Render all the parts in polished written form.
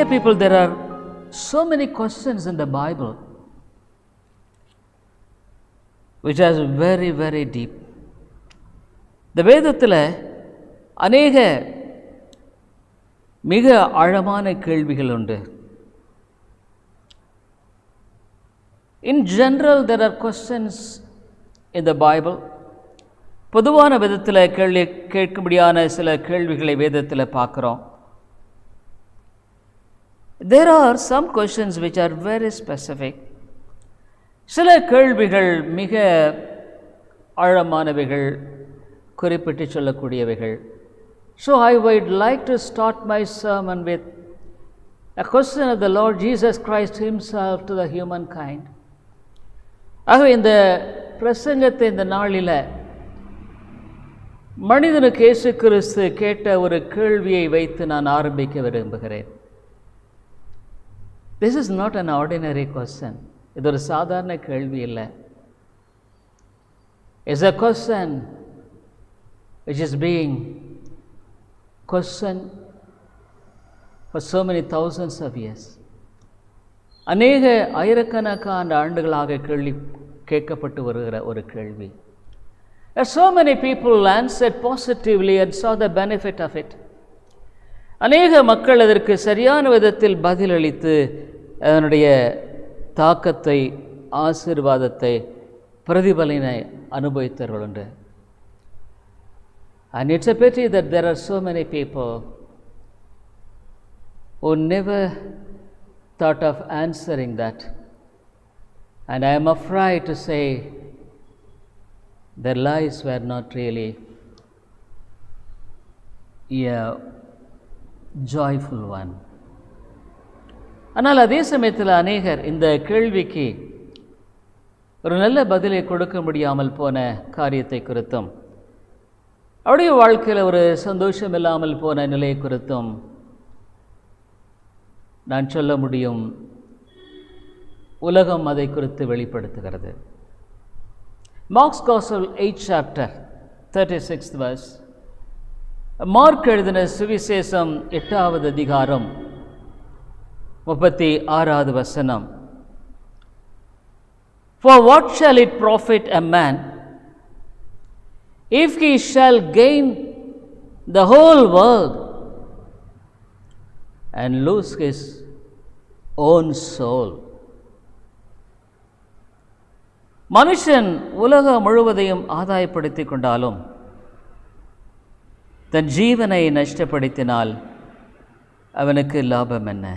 Dear people, there are so many questions in the Bible which are very, very deep. இந்த வேதத்தில் அநேக மிக ஆழமான கேள்விகள் உண்டு. In general, there are questions in the Bible. பொதுவான விதத்தில் கேள்வி கேட்கும்படியான சில கேள்விகளை வேதத்தில் பார்க்குறோம். There are some questions which are very specific. சில கேள்விகள் மிக ஆழமானவைகள், குறிப்பிட்டு சொல்லக்கூடியவைகள். So I would like to start my sermon with a question of the Lord Jesus Christ himself to the humankind. ஆகவே இந்த பிரசங்கத்தை இந்த நாளில் மனிதனுக்கு இயேசு கிறிஸ்து கேட்ட ஒரு கேள்வியை வைத்து நான் ஆரம்பிக்க விரும்புகிறேன். This is not an ordinary question. இது ஒரு சாதாரண கேள்வி இல்லை. It's a question which is being questioned for so many thousands of years. அநேக ஆயிரக்கணக்கான ஆண்டுகளாக கேள்வி கேட்கப்பட்டு வருகிற ஒரு கேள்வி. So many people answered positively and saw the benefit of it. அநேக மக்கள் அதற்கு சரியான விதத்தில் பதிலளித்து அதனுடைய தாக்கத்தை, ஆசீர்வாதத்தை, பிரதிபலனை அனுபவித்தவர்கள் உண்டு. And it's a pity that there are so many people who never thought of answering that. And I am afraid to say their lives were not really a joyful one. ஆனால் அதே சமயத்தில் அநேகர் இந்த கேள்விக்கு ஒரு நல்ல பதிலை கொடுக்க முடியாமல் போன காரியத்தை குறித்தும், அவருடைய வாழ்க்கையில் ஒரு சந்தோஷம் இல்லாமல் போன நிலை குறித்தும் நான் சொல்ல முடியும். உலகம் அதை குறித்து வெளிப்படுத்துகிறது. Mark's gospel 8th chapter 36th verse. Mark எழுதின சுவிசேஷம் 8வது அதிகாரம் 36வது வசனம். For what shall it profit a man if he shall gain the whole world and lose his own soul? மனுஷன் உலகம் முழுவதையும் ஆதாயப்படுத்திக் கொண்டாலும் தன் ஜீவனை நஷ்டப்படுத்தினால் அவனுக்கு லாபம் என்ன?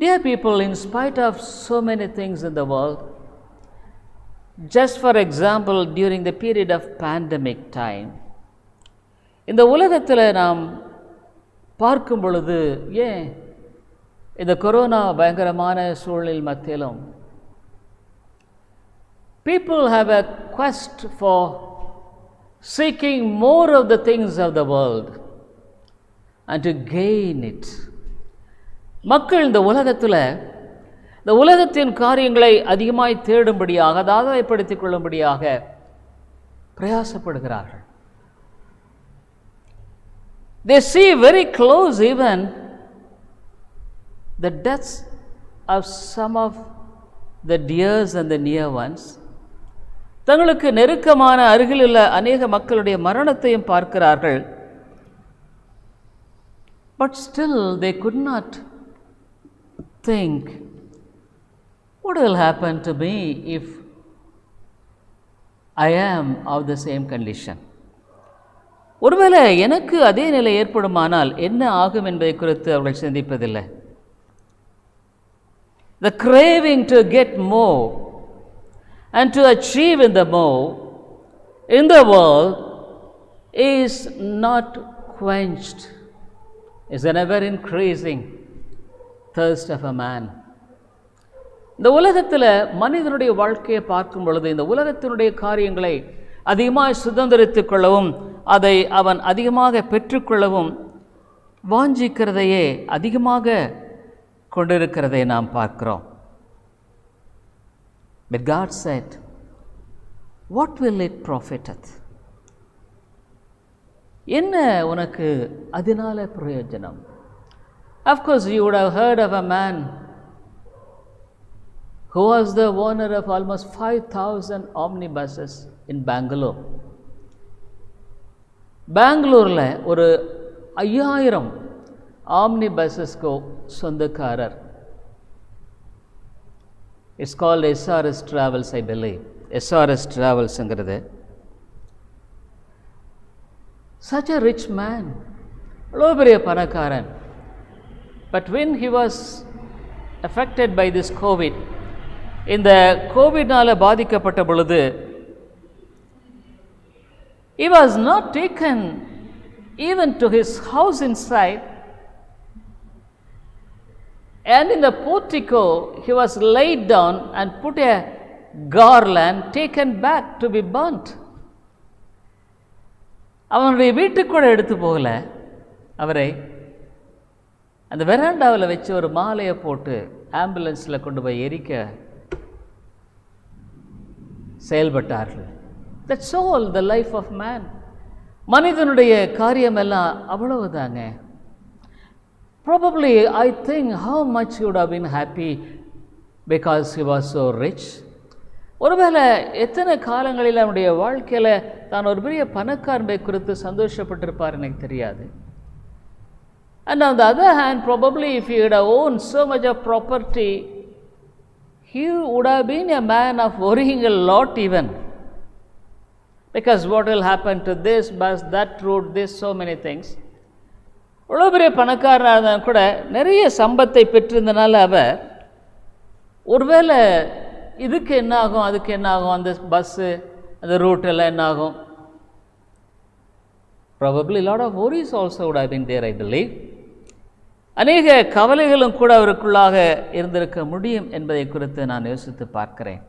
Dear people, in spite of so many things in the world, just for example, during the period of pandemic time, இந்த உலகத்தில் நாம் பார்க்கும் பொழுது, ஏன் இந்த கொரோனா பயங்கரமான சூழலில் மத்தியிலும் people have a quest for seeking more of the things of the world and to gain it. மக்கள் இந்த உலகத்தில் இந்த உலகத்தின் காரியங்களை அதிகமாய் தேடும்படியாக, அதை ஆதாயப்படுத்திக் கொள்ளும்படியாக பிரயாசப்படுகிறார்கள். They see very close even the deaths of some of the dears and the near ones. தங்களுக்கு நெருக்கமான அருகில் உள்ள அநேக மக்களுடைய மரணத்தையும் பார்க்கிறார்கள். But still they could not think, what will happen to me if I am of the same condition? ஒருவேளை எனக்கு அதே நிலை ஏற்படுமானால் என்ன ஆகும் என்பதை குறித்து அவர்கள் சிந்திப்பதில்லை. The craving to get more and to achieve in the more in the world is not quenched. It's an ever increasing thirst of a man. இந்த உலகத்தில் மனிதனுடைய வாழ்க்கையை பார்க்கும் பொழுது இந்த உலகத்தினுடைய காரியங்களை அதிகமாக சுதந்திரித்துக் கொள்ளவும், அதை அவன் அதிகமாக பெற்றுக்கொள்ளவும் வாஞ்சிக்கிறதையே அதிகமாக கொண்டிருக்கிறதை நாம் பார்க்கிறோம். But God said, what will it profiteth? என்ன உனக்கு அதனால பிரயோஜனம்? Of course, you would have heard of a man who was the owner of almost 5,000 omnibuses in Bangalore. பெங்களூரில் ஒரு 5,000 ஆம்னி பஸ்ஸஸ்க்கு சொந்தக்காரர். It's called SRS Travels, I believe. SRS Travelsங்கிறது. Such a rich man, அவ்வளோ பெரிய பணக்காரன். But when he was affected by this COVID, இந்த கோவிட்னால் பாதிக்கப்பட்ட பொழுது he was not taken even to his house inside, and in the portico he was laid down and put a garland taken back to be burnt. அவனுடைய வீட்டுக்கு கூட எடுத்து போகல. அவரை அந்த வெராண்டாவில் வச்சு ஒரு மாலையை போட்டு ஆம்புலன்ஸில் கொண்டு போய் எரிக்க செயல்பட்டார்கள். That's all the life of man. மனிதனுடைய காரியம் எல்லாம் அவ்வளவுதாங்க. Probably I think how much he would have been happy because he was so rich. ஒருவேளை எத்தனை காலங்களில் அவனுடைய வாழ்க்கையில் தான் ஒரு பெரிய பணக்காரனை குறித்து சந்தோஷப்பட்டிருப்பார் எனக்கு தெரியாது. And on the other hand, probably if he would have owned so much of property, he would have been a man of worrying a lot even. Because what will happen to this bus, that route, this, so many things. இவ்வளோ பெரிய பணக்காரனாக இருந்தால் கூட நிறைய சம்பத்தை பெற்றிருந்தனால அவர் ஒருவேளை இதுக்கு என்ன ஆகும், அதுக்கு என்ன ஆகும், அந்த பஸ்ஸு, அந்த ரூட் எல்லாம் என்ன ஆகும். Probably a lot of worries also would have been there, I believe. அநேக கவலைகளும் கூட அவருக்குள்ளாக இருந்திருக்க முடியும் என்பதை குறித்து நான் யோசித்து பார்க்கிறேன்.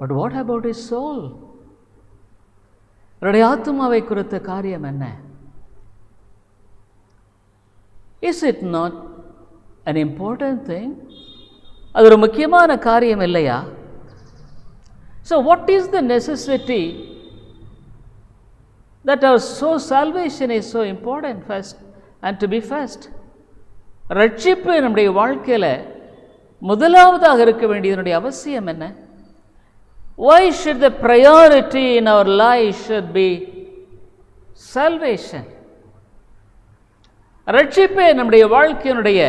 But what about his soul? அவருடைய ஆத்மாவை குறித்த காரியம் என்ன? Is it not an important thing? அது ஒரு முக்கியமான காரியம் இல்லையா? So what is the necessity that our soul salvation is so important first and to be first? ரட்சிப்பு நம்முடைய வாழ்க்கையில் முதலாவதாக இருக்க வேண்டியதனுடைய அவசியம் என்ன? Why should the priority in our life should be salvation? ரட்சிப்பே நம்முடைய வாழ்க்கையினுடைய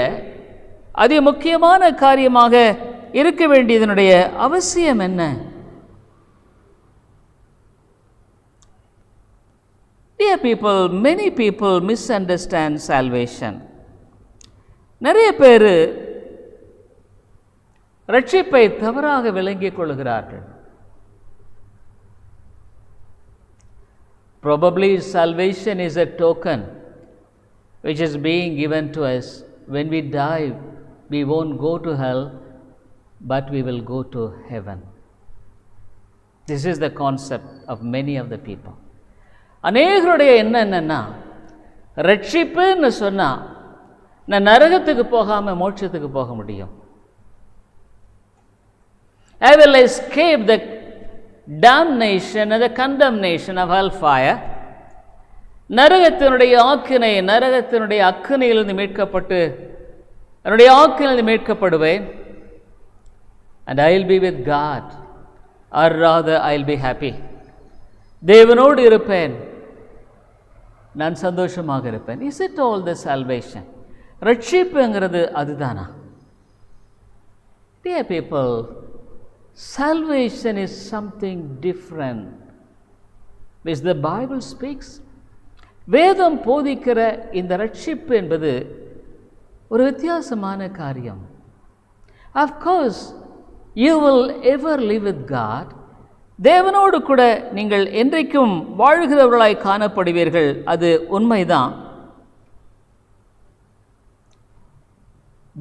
அதி முக்கியமான காரியமாக இருக்க வேண்டியதனுடைய அவசியம் என்ன? Dear people, many people misunderstand salvation. நிறைய பேர் ரட்சிப்பை தவறாக விளங்கிக் கொள்கிறார்கள். Probably salvation is a token which is being given to us. When we die, we won't go to hell, but we will go to heaven. This is the concept of many of the people. அநேகருடைய என்னன்னா, ரட்சிப்புன்னு சொன்னால் நான் நரகத்துக்கு போகாமல் மோட்சத்துக்கு போக முடியும். I will escape the damnation and the condemnation of hellfire. நரகத்தினுடைய ஆக்கினை, நரகத்தினுடைய அக்கினையிலிருந்து மீட்கப்பட்டு என்னுடைய ஆக்கினிலிருந்து மீட்கப்படுவேன். And I will be with God, or rather I will be happy. தேவனோடு இருப்பேன், நான் சந்தோஷமாக இருப்பேன். Is it all the salvation? ரட்சிப்புங்கிறது அதுதானா? Dear people, salvation is something different which the Bible speaks. வேதம் போதிக்கிற இந்த ரட்சிப்பு என்பது ஒரு வித்தியாசமான காரியம். Of course, you will ever live with God. தேவனோடு கூட நீங்கள் என்றைக்கும் வாழ்கிறவர்களாய் காணப்படுவீர்கள், அது உண்மைதான்.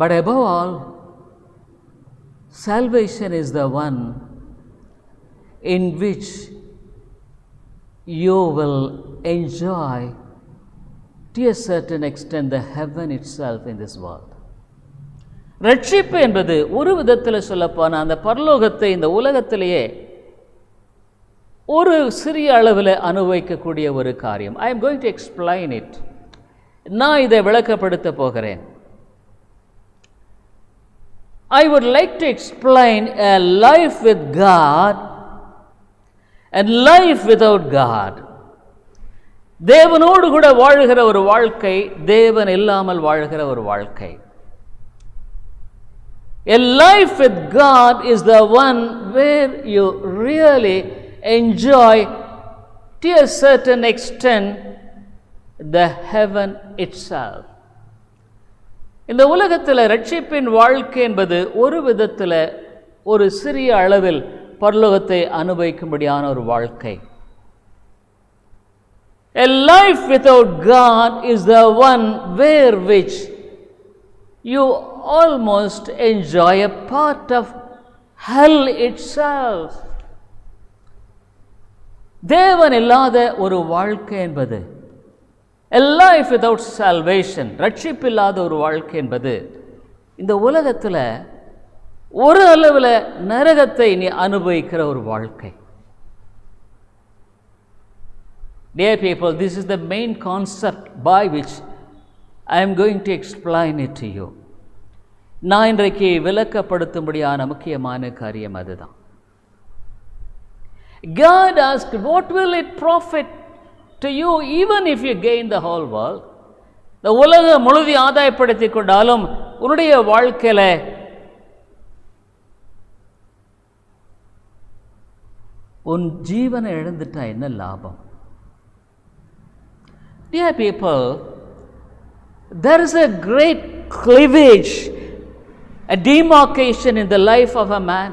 But above all, salvation is the one in which you will enjoy to a certain extent the heaven itself in this world. ரட்சிப்பு என்பது ஒரு விதத்தில் சொல்லப்போனால் அந்த பரலோகத்தை இந்த உலகத்திலேயே ஒரு சிறிய அளவில் அனுபவிக்கக்கூடிய ஒரு காரியம். I am going to explain it. நான் இதை விளக்கப்படுத்த போகிறேன். I would like to explain a life with God and life without God. தேவனோடு கூட வாழ்கிற ஒரு வாழ்க்கை, தேவன் இல்லாமல் வாழ்கிற ஒரு வாழ்க்கை. A life with God is the one where you really enjoy to a certain extent the heaven itself. இந்த உலகத்தில் ரட்சிப்பின் வாழ்க்கை என்பது ஒரு விதத்தில் ஒரு சிறிய அளவில் பரலோகத்தை அனுபவிக்கும்படியான ஒரு வாழ்க்கை. A life without God is the one where which you almost enjoy a part of hell itself. தேவன் இல்லாத ஒரு வாழ்க்கை என்பது, a life without salvation, ரட்சிப்பில்லாத ஒரு வாழ்க்கை என்பது இந்த உலகத்தில் ஒரு அளவில் நரகத்தை நீ அனுபவிக்கிற ஒரு வாழ்க்கை. Dear people, this is the main concept by which I am going to explain it to you. நான் இன்றைக்கு விளக்கப்படுத்தும்படியான முக்கியமான காரியம் அதுதான். God asked, what will it profit to you even if you gain the whole world? இந்த உலகம் முழுதி ஆதாயப்படுத்திக் கொண்டாலும் உன்னுடைய வாழ்க்கையில உன் ஜீவனை இழந்துட்டா என்ன லாபம்? Dear people, there is a great cleavage, a demarcation in the life of a man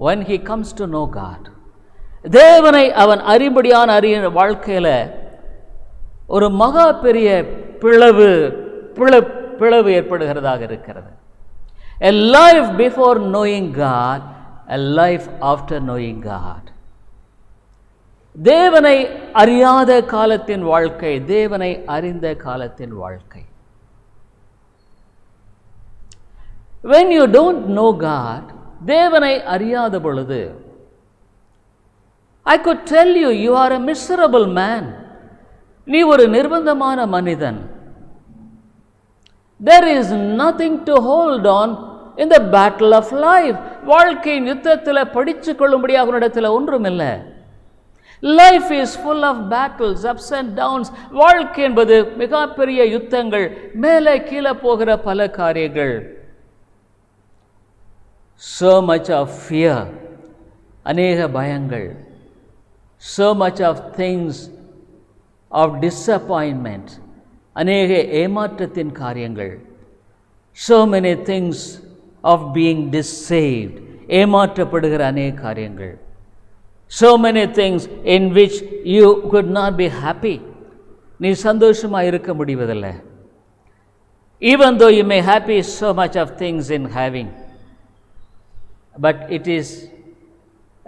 when he comes to know God. தேவனை அவன் அறிபடியான அறிய வாழ்க்கையில் ஒரு மகா பெரிய பிளவு ஏற்படுகிறதாக இருக்கிறது. A life before knowing God, a life after knowing God. தேவனை அறியாத காலத்தின் வாழ்க்கை, தேவனை அறிந்த காலத்தின் வாழ்க்கை. When you don't know God, தேவனை அறியாத பொழுது, I could tell you, you are a miserable man. நீ ஒரு நிர்பந்தமான மனிதன். There is nothing to hold on in the battle of life. வாழ்க்கையின் யுத்தத்தில் படித்து கொள்ளும்படியாக உன்னிடத்தில் ஒன்றுமில்லை. Life is full of battles, ups and downs. வாழ்க்கை என்பது மிகப்பெரிய யுத்தங்கள், மேலே கீழே போகிற பல காரியங்கள். So much of fear, அநேக பயங்கள். So much of things of disappointment, அநேக ஏமாற்றத்தின் காரியங்கள். So many things of being deceived, ஏமாற்றப்படுகிற அநேக காரியங்கள். So many things in which you could not be happy. நீ சந்தோஷமாக இருக்க முடிவதில்லை. Even though you may happy so much of things in having, but it is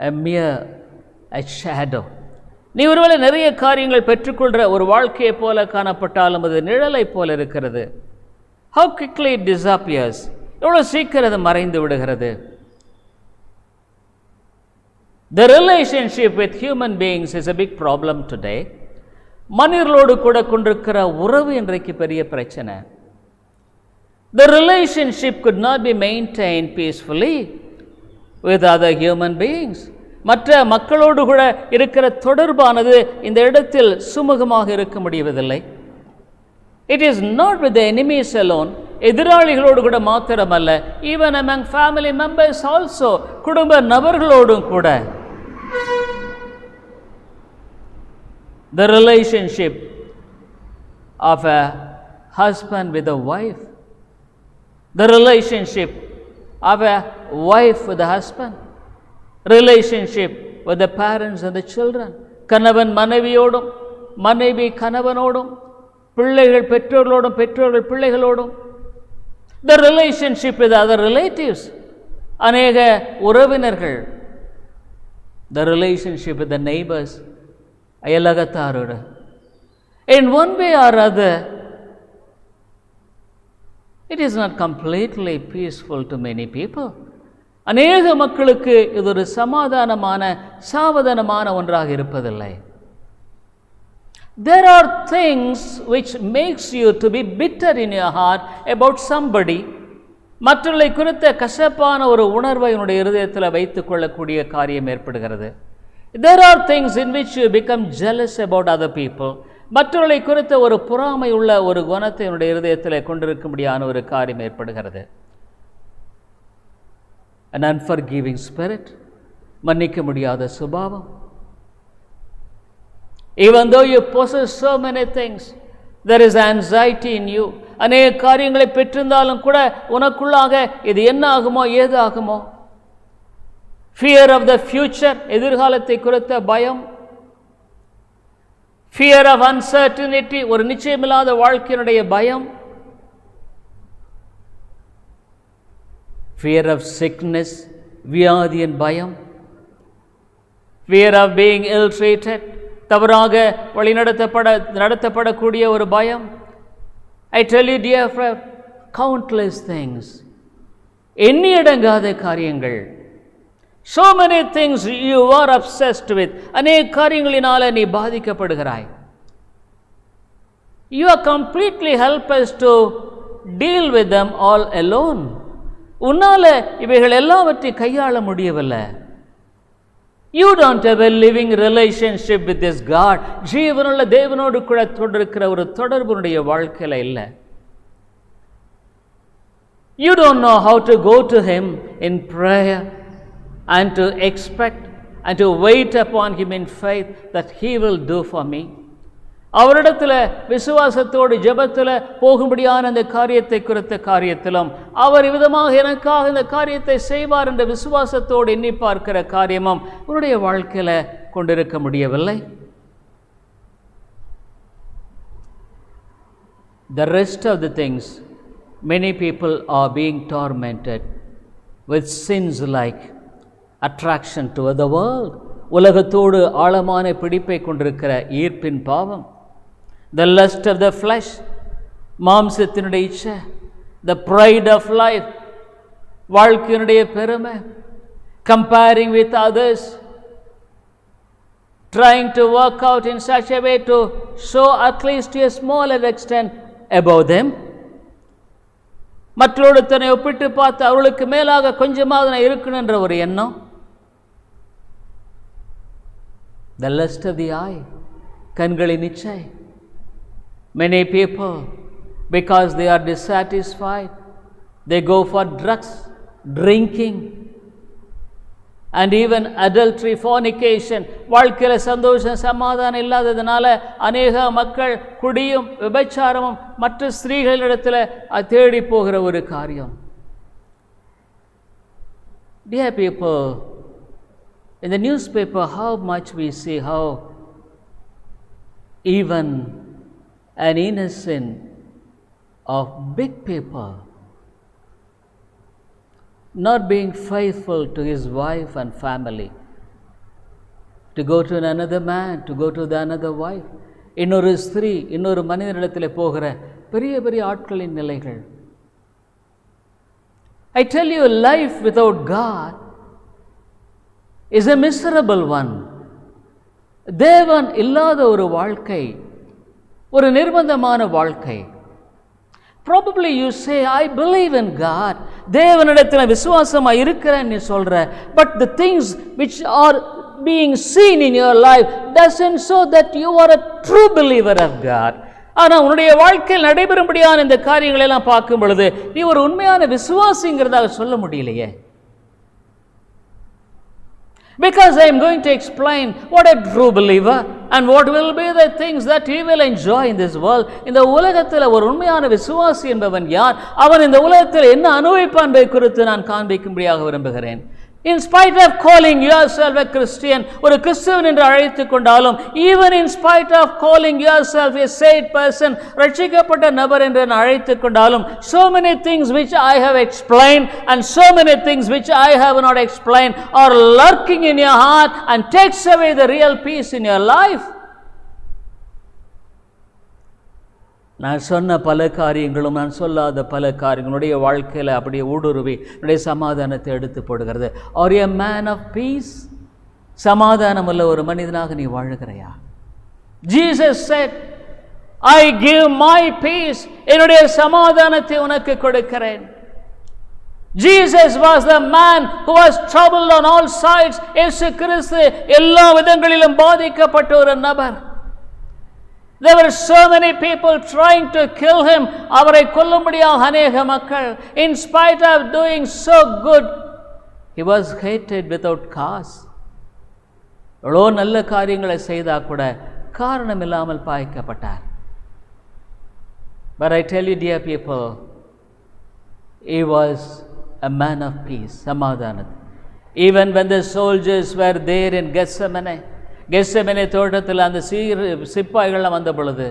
a mere a shadow. நீ ஒருவேளை நிறைய காரியங்கள் பெற்றுக்கொள்கிற ஒரு வாழ்க்கையை போல காணப்பட்டாலும் அது நிழலை போல இருக்கிறது. How quickly it disappears. எவ்வளோ சீக்கிரம் அது மறைந்து விடுகிறது. The relationship with human beings is a big problem today. மனிதர்களோடு கூட கொண்டிருக்கிற உறவு இன்றைக்கு பெரிய பிரச்சனை. The relationship could not be maintained peacefully with other human beings. மற்ற மக்களோடு கூட இருக்கிற தொடர்பானது இந்த இடத்தில் சுமூகமாக இருக்க முடிவதில்லை. It is not with the enemies alone. எதிராளிகளோடு கூட மாத்திரமல்ல, even among family members also, குடும்ப நபர்களோடும் கூட. The relationship of a husband with a wife, the relationship of a wife with a husband, relationship with the parents and the children, கணவன் மனைவியோடும், மனைவி கணவனோடும், பிள்ளைகள் பெற்றோர்களோடும், பெற்றோர்கள் பிள்ளைகளோடும். The relationship with other relatives, அநேக உறவினர்கள். The relationship with the neighbors, அயலகத்தாரோடு. In one way or other, it is not completely peaceful to many people. அநேக மக்களுக்கு இது ஒரு சமாதானமான சாவதானமான ஒன்றாக இருப்பதில்லை. There are things which makes you to be bitter in your heart about somebody. மற்றவர்களை குறித்த கசப்பான ஒரு உணர்வை உன்னுடைய இருதயத்தில் வைத்துக் கொள்ளக்கூடிய காரியம் ஏற்படுகிறது. There are things in which you become jealous about other people. மற்றவர்களை குறித்த ஒரு பொறாமை உள்ள ஒரு குணத்தை உன்னுடைய இருதயத்தில் கொண்டிருக்கும்படியான ஒரு காரியம் ஏற்படுகிறது. An unforgiving spirit, மன்னிக்க முடியாத சுபாவம். Even though you possess so many things, there is anxiety in you. அநேக காரியங்களை பெற்றிருந்தாலும் கூட உனக்குள்ளாக இது என்ன ஆகுமோ ஏது ஆகுமோ, fear of the future, எதிர்காலத்தை குறித்த பயம், fear of uncertainty, ஒரு நிச்சயமில்லாத வாழ்க்கையினுடைய பயம், fear of sickness, வியாதியின் பயம், fear of being ill treated, தவறாக நடத்தப்படக்கூடிய ஒரு பயம். I tell you dear friend, countless things, எண்ணியடங்காத காரியங்கள். So many things you are obsessed with. அநேக காரியங்களினால நீ பாதிக்கப்படுகிறாய். You are completely helpless to deal with them all alone. உன்னால இவைகள் எல்லாவற்றை கையாள முடியவில்லை. You don't have a living relationship with this God. ஜீவனுள்ள தேவனோடு கூட தொடர்கிற ஒரு தொடர்புடைய வாழ்க்கையில இல்லை. You don't know how to go to Him in prayer and to expect and to wait upon Him in faith that He will do for me. அவரிடத்தில் விசுவாசத்தோடு ஜெபத்தில் போகும்படியான அந்த காரியத்தை குறித்த காரியத்திலும் அவர் விதமாக எனக்காக இந்த காரியத்தை செய்வார் என்ற விசுவாசத்தோடு எண்ணி பார்க்கிற காரியமும் உன்னுடைய வாழ்க்கையில் கொண்டிருக்க முடியவில்லை. The rest of the things, many people are being tormented with sins like attraction to the world. உலகத்தோடு ஆழமான பிடிப்பை கொண்டிருக்கிற ஈர்ப்பின் பாவம், the lust of the flesh, மாம்சத்தினுடைய இச்சை, the pride of life, வாழ்க்கையினுடைய பெருமை, comparing with others, trying to work out in such a way to show at least to a smaller extent above them. மற்றோடு தன்னை ஒப்பிட்டு பார்த்து அவர்களுக்கு மேலாக கொஞ்சமாக நான் இருக்கணுன்ற ஒரு எண்ணம். The lust of the eye, கண்களின் இச்சை. Many people, because they are dissatisfied, they go for drugs, drinking, and even adultery, fornication. வாழ்க்கையில் சந்தோஷம் சமாதானம் இல்லாததுனால அநேக மக்கள் குடியும் விபச்சாரமும் மற்ற ஸ்திரீகளிடத்தில் தேடி போகிற ஒரு காரியம். Dear people, in the newspaper, how much we see how even an innocent of big people not being faithful to his wife and family, to go to another man, to go to the another wife, இன்னொரு ஸ்திரீ இன்னொரு மனிதனிடத்தில் போகிற பெரிய பெரிய ஆட்களின் நிலைகள். I tell you, life without God is a miserable one. தேவன் இல்லாத ஒரு வாழ்க்கை ஒரு நிர்பந்தமான வாழ்க்கை. Probably you say, I believe in God. தேவனிடத்தில் விசுவாசமா இருக்கிறேன் நீ சொல்ற. But the things which are being seen in your life doesn't show that you are a true believer of God. ஆனால் உன்னுடைய வாழ்க்கையில் நடைபெறும்படியான இந்த காரியங்களை எல்லாம் பார்க்கும் பொழுது நீ ஒரு உண்மையான விசுவாசிங்கிறதாக சொல்ல முடியலையே. Because I am going to explain what a true believer and what will be the things that he will enjoy in this world. இந்த உலகத்தில் ஒரு உண்மையான விசுவாசி என்பவன் யார், அவன் இந்த உலகத்தில் என்ன அனுபவிப்பான் என்பதை குறித்து நான் காண்பிக்கும்படியாக விரும்புகிறேன். In spite of calling yourself a Christian, ஒரு கிறிஸ்தவன் என்று அழைத்துக் கொண்டாலும், even in spite of calling yourself a saved person, ரட்சிக்கப்பட்ட நபர் என்று அழைத்துக் கொண்டாலும், so many things which I have explained and so many things which I have not explained are lurking in your heart and takes away the real peace in your life. நான் சொன்ன பல காரியங்களும் நான் சொல்லாத பல காரியங்களுடைய வாழ்க்கையில் அப்படியே ஊடுருவி என்னுடைய சமாதானத்தை எடுத்து போடுகிறது. Are a man of peace? சமாதானம் உள்ள ஒரு மனிதனாக நீ வாழுகிறாயா? Jesus said, I give my peace. என்னுடைய சமாதானத்தை உனக்கு கொடுக்கிறேன். Jesus was the man who was troubled on all sides. இயேசு கிறிஸ்து எல்லா விதங்களிலும் பாதிக்கப்பட்ட ஒரு நபர். There were so many people trying to kill him. அவரை கொல்லும்படியாக அநேக மக்கள். In spite of doing so good, he was hated without cause. எவ்வளோ நல்ல காரியங்களை செய்தா கூட காரணம் இல்லாமல் பாய்க்கப்பட்டார். But I tell you, dear people, he was a man of peace, சமாதானம். Even when the soldiers were there in Gethsemane தோட்டத்தில் அந்த சிப்பாய்கள் வந்த பொழுது,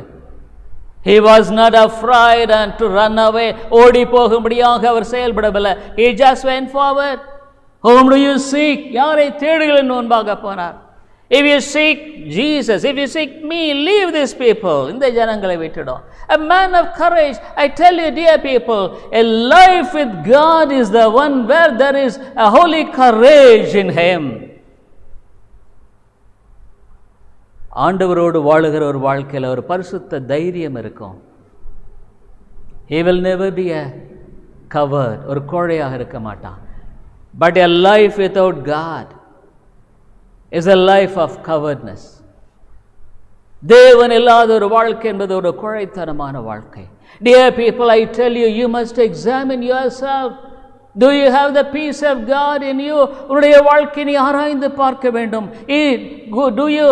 he was not afraid and to run away, ஓடி போகும்படியாக அவர் செயல்படவில்லை. He just went forward. Whom do you seek? யாரை தேடுங்கள் என்று முன்பாக போனார். If you seek Jesus, if you seek me, leave these people. இந்த ஜனங்களை விட்டுடும். A man of courage. I tell you, dear people, a life with God is the one where there is a holy courage in him. ஆண்டவரோடு வாழுகிற ஒரு வாழ்க்கையில் ஒரு பரிசுத்த தைரியம் இருக்கும். He will never be a coward, ஒரு கோழையாக இருக்க மாட்டான். But a life without God is a life of cowardness. தேவன் இல்லாத ஒரு வாழ்க்கை என்பது ஒரு கோழைத்தனமான வாழ்க்கை. Dear people, I tell you, you must examine yourself. Do you have the peace of God in you? உன்னுடைய வாழ்க்கையை நீ ஆராய்ந்து பார்க்க வேண்டும். Do you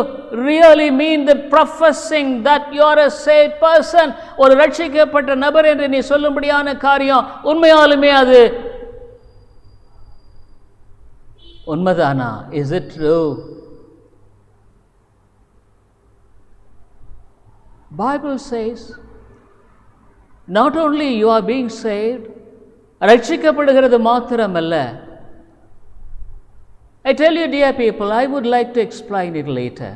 really mean the professing that you are a saved person? ஒரு ரட்சிக்கப்பட்ட நபர் என்று நீ சொல்லும்படியான காரியம் உண்மையாலுமே அது உண்மைதானா? Is it true? Bible says not only you are being saved, ரட்சிக்கப்படுகிறது மாத்திரமல்ல. I tell you, dear people, I would like to explain it later.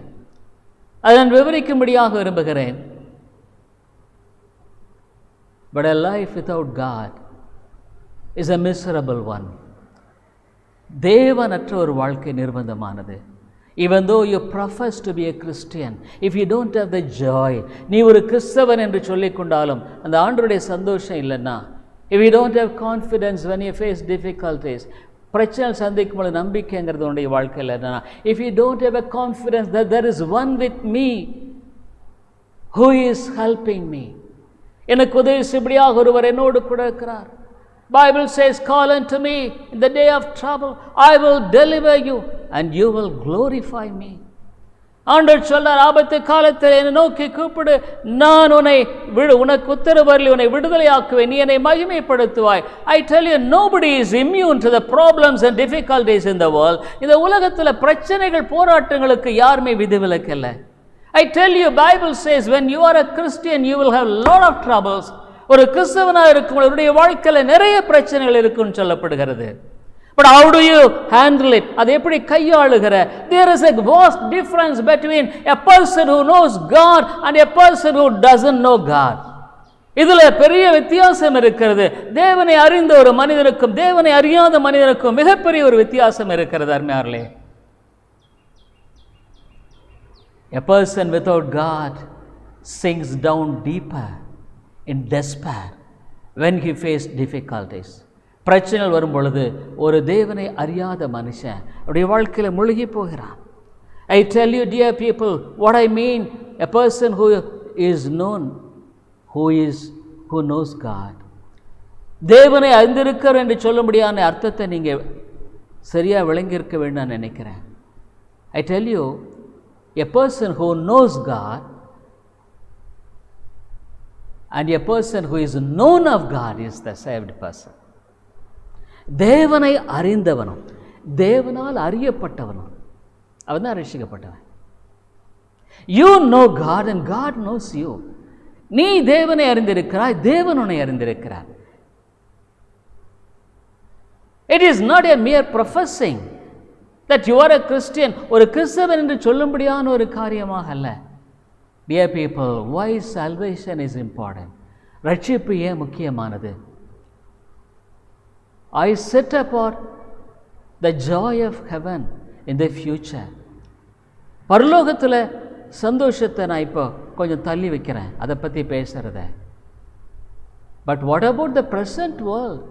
அதை நான் விவரிக்கும்படியாக விரும்புகிறேன். But a life without God is a miserable one. தேவனற்ற ஒரு வாழ்க்கை நிர்பந்தமானது. Even though you profess to be a Christian, if you don't have the joy, நீ ஒரு கிறிஸ்தவன் என்று சொல்லிக் கொண்டாலும் அந்த ஆண்டவருடைய சந்தோஷம் இல்லைன்னா, if you don't have confidence when you face difficulties, பிரச்சனை சந்திக்கும் பொழுது நம்பிக்கைங்கிறது உன்னுடைய வாழ்க்கையில் என்னன்னா, if you don't have a confidence that there is one with me who is helping me, எனக்கு உதவி செய்யும்படியாக ஒருவர் என்னோடு கூட இருக்கிறார். Bible says, call unto me in the day of trouble, I will deliver you and you will glorify me. ஆண்டவர் சொல்றார், ஆபத்து காலத்தில் என்னை நோக்கி கூப்பிடு, நான் உனக்கு உத்தரவருளி உன்னை விடுதலையாக்குவேன், நீ என்னை மகிமைப்படுத்துவாய். I tell you, nobody is immune to the problems and difficulties in the world. இந்த உலகத்தில் பிரச்சனைகள் போராட்டங்களுக்கு யாருமே விதிவிலக்கல்ல. I tell you, Bible says when you are a Christian you will have a lot of troubles. ஒரு கிறிஸ்தவனாக இருக்கும் உன்னுடைய வாழ்க்கையில் நிறைய பிரச்சனைகள் இருக்குன்னு சொல்லப்படுகிறது. But how do you handle it? அதை எப்படி கையாளுகிற? There is a vast difference between a person who knows God and a person who doesn't know God. இதில் பெரிய வித்தியாசம் இருக்கிறது. தேவனை அறிந்த ஒரு மனிதனுக்கும் தேவனை அறியாத மனிதனுக்கும் மிகப்பெரிய ஒரு வித்தியாசம் இருக்கிறது. அருமையார்களே, a person without God sinks down deeper in despair when he faces difficulties. பிரச்சனைகள் வரும் பொழுது ஒரு தேவனை அறியாத மனுஷன் அவருடைய வாழ்க்கையில் முழுகி போகிறான். I tell you, dear people, what I mean, a person who is known, who knows God. தேவனை அறிந்திருக்கிறார் என்று சொல்லும்படியான அர்த்தத்தை நீங்கள் சரியாக விளங்கியிருக்க வேண்டும் நான் நினைக்கிறேன். I tell you, a person who knows God and a person who is known of God is the saved person. தேவனை அறிந்தவனும் தேவனால் அறியப்பட்டவனும் அவன் தான் ரட்சிக்கப்பட்டவன். You know God and God knows you. நீ தேவனை அறிந்திருக்கிறாய், தேவன் உன்னை அறிந்திருக்கிறார். It is not a mere professing that you are a Christian. ஒரு கிறிஸ்தவன் என்று சொல்லும்படியான ஒரு காரியமாக அல்ல. Dear people, why salvation is important? ரட்சிப்பு ஏன் முக்கியமானது? I set apart the joy of heaven in the future. பரலோகத்தில் சந்தோஷத்தை நான் இப்போ கொஞ்சம் தள்ளி வைக்கிறேன், அதை பற்றி பேசுகிறத. But what about the present world?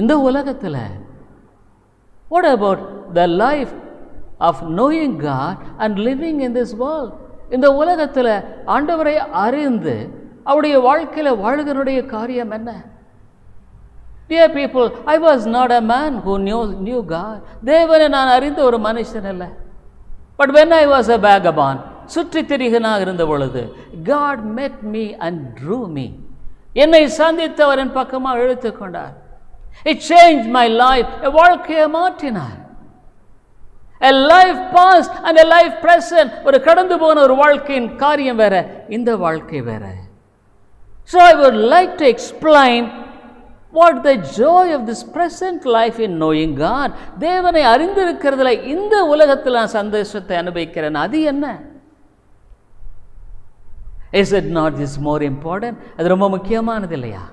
இந்த உலகத்தில் what about the life of knowing God and living in this world? இந்த உலகத்தில் ஆண்டவரை அறிந்து அவருடைய வாழ்க்கையில் வாழ்கிறனுடைய காரியம் என்ன? Dear people, I was not a man who knew God. தேவனை நான் அறிந்த ஒரு மனுஷன் அல்ல. But when I was a vagabond, சுற்றி திரிகனாக இருந்த பொழுது, God met me and drew me. என்னை சந்தித்தவர் என் பக்கமாக இழுத்து கொண்டார். It changed my life. வாழ்க்கையை மாற்றினார். A life past and a life present. ஒரு கடந்து போன ஒரு வாழ்க்கையின் காரியம் வேற, இந்த வாழ்க்கை வேற. So I would like to explain what the joy of this present life in knowing God. தேவனை அறிந்திருக்கிறதுல இந்த உலகத்தில் நான் சந்தோஷத்தை அனுபவிக்கிறேன், அது என்ன? Is it not this more important? அது ரொம்ப முக்கியமானது இல்லையா?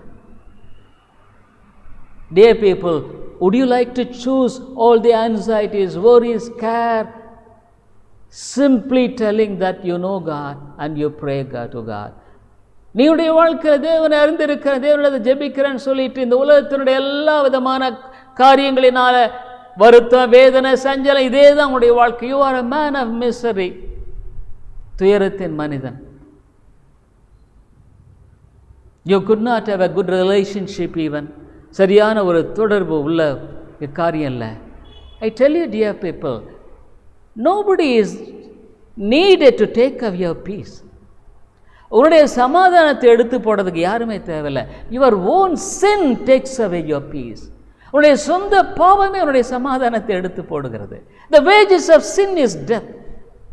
Dear people, would you like to choose all the anxieties, worries, care, simply telling that you know God and you pray God to God? நீயுடைய வாழ்க்கையில் தேவனை அறிந்திருக்கிற, தேவனை ஜெபிக்கிறேன்னு சொல்லிட்டு இந்த உலகத்தினுடைய எல்லா விதமான காரியங்களினால வருத்தம், வேதனை, சஞ்சலம், இதே தான் உங்களுடைய வாழ்க்கை. You are a man of misery, துயரத்தின் மனிதன். You could not have a good relationship even. சரியான ஒரு தொடர்பு உள்ள காரியம் இல்லை. I tell you dear people, nobody is needed to take away your peace. உன்னுடைய சமாதானத்தை எடுத்து போடுறதுக்கு யாருமே தேவையில்லை. Your own sin takes away your peace. உன்னுடைய சொந்த பாவமே உன்னுடைய சமாதானத்தை எடுத்து போடுகிறது. The wages of sin is death.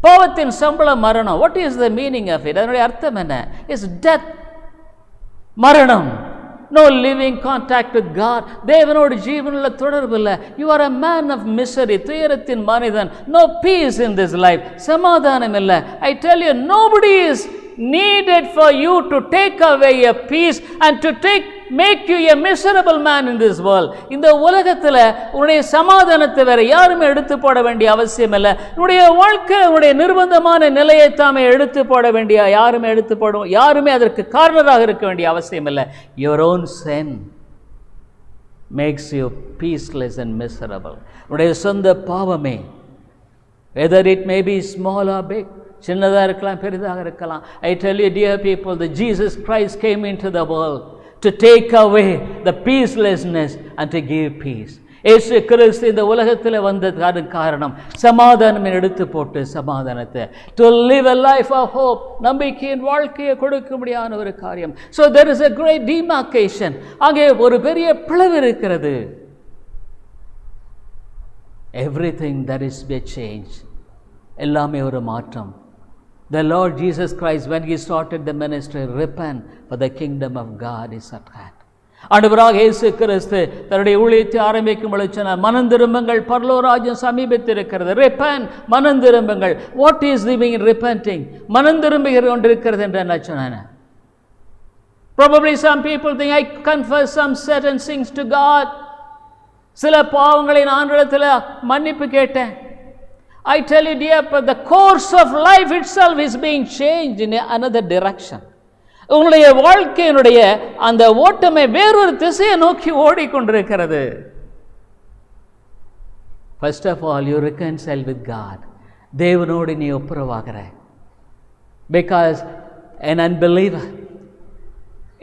பாவத்தின் சம்பளம் மரணம். What is the meaning of it? அதனுடைய அர்த்தம் என்ன? இஸ் டெத், மரணம். No living contact with God. தேவனோடு ஜீவனுள்ள தொடர்பு இல்லை. You are a man of misery, துயரத்தின் மனிதன். No peace in this life. சமாதானம் இல்லை. I tell you, nobody is needed for you to take away your peace and to make you a miserable man in this world. இந்த உலகத்தில் உன்னுடைய சமாதானத்தை வேற யாருமே எடுத்து போட வேண்டிய அவசியம் இல்லை. உன்னுடைய வாழ்க்கை, உன்னுடைய நிர்பந்தமான நிலையை தாமே எடுத்து போட வேண்டிய யாருமே அதற்கு காரணராக இருக்க வேண்டிய அவசியம் இல்லை. Your own sin makes you peaceless and miserable. உன்னுடைய சொந்த பாவமே, whether it may be small or big, சின்னதாக இருக்கலாம், பெரிதாக இருக்கலாம். I tell you dear people, that Jesus Christ came into the world to take away the peacelessness and to give peace. இயேசு கிறிஸ்து இந்த உலகத்தில் வந்த காரணம் சமாதானம் எடுத்து போட்டு சமாதானத்தை, to live a life of hope, நம்பிக்கையின் வாழ்க்கையை கொடுக்க முடியாத ஒரு காரியம். So there is a great demarcation. அங்கே ஒரு பெரிய பிளவு இருக்கிறது. Everything that is a change. எல்லாமே ஒரு மாற்றம். The Lord Jesus Christ, when he started the ministry, repent, for the kingdom of God is at hand. ஆண்டவராக இயேசு கிறிஸ்து தன்னுடைய ஊழியத்தை ஆரம்பிக்கும் பொழுது சொன்னார், மனம் திரும்புங்கள், பரலோக ராஜ்யம் சமீபித்திருக்கிறது. repent, மனம் திரும்புங்கள். What is the meaning repenting? மனம் திரும்புகிற கொண்டிருக்கிறது என்று என்ன சொன்னான்? Probably some people think, I confess some certain things to God. சில பாவங்களை நான் ஆண்டவரிடத்தில் மன்னிப்பு கேட்டேன். I tell you dear, but the course of life itself is being changed in another direction. உங்களுடைய வாழ்க்கையினுடைய அந்த ஓட்டமே வேறொரு திசையை நோக்கி ஓடிக்கொண்டிருக்கிறது. First of all, you reconcile with God. தேவனோடு நீ ஒப்புரவாகிற. Because an unbeliever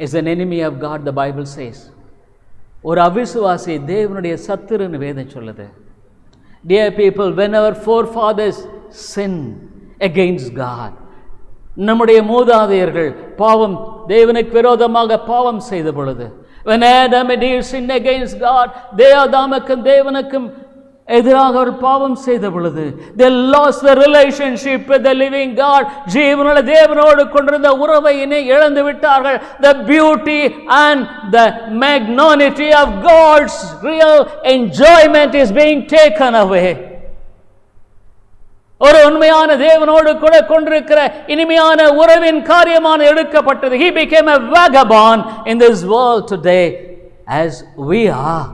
is an enemy of God, the Bible says. ஒரு அவிசுவாசி தேவனுடைய சத்துருன்னு வேதம் சொல்லுது. Dear people, when our forefathers sinned against God, நம்முடைய மூதாதையர்கள் பாவம், தேவனுக்கு விரோதமாக பாவம் செய்த பொழுது, when Adam and Eve sinned against God, ஆதாமுக்கும் தேவனுக்கும் எதிராக ஒரு பாவம் செய்த பொழுது, they lost the relationship with the living God. ஜீவனுள்ள தேவனோடு கொண்டிருந்த உறவை இழந்து விட்டார்கள். The beauty and the magnanimity of God's real enjoyment is being taken away. ஒரு உண்மையான தேவனோடு கூட கொண்டிருக்கிற இனிமையான உறவின் காரியமான எடுக்கப்பட்டது. He became a vagabond in this world today as we are.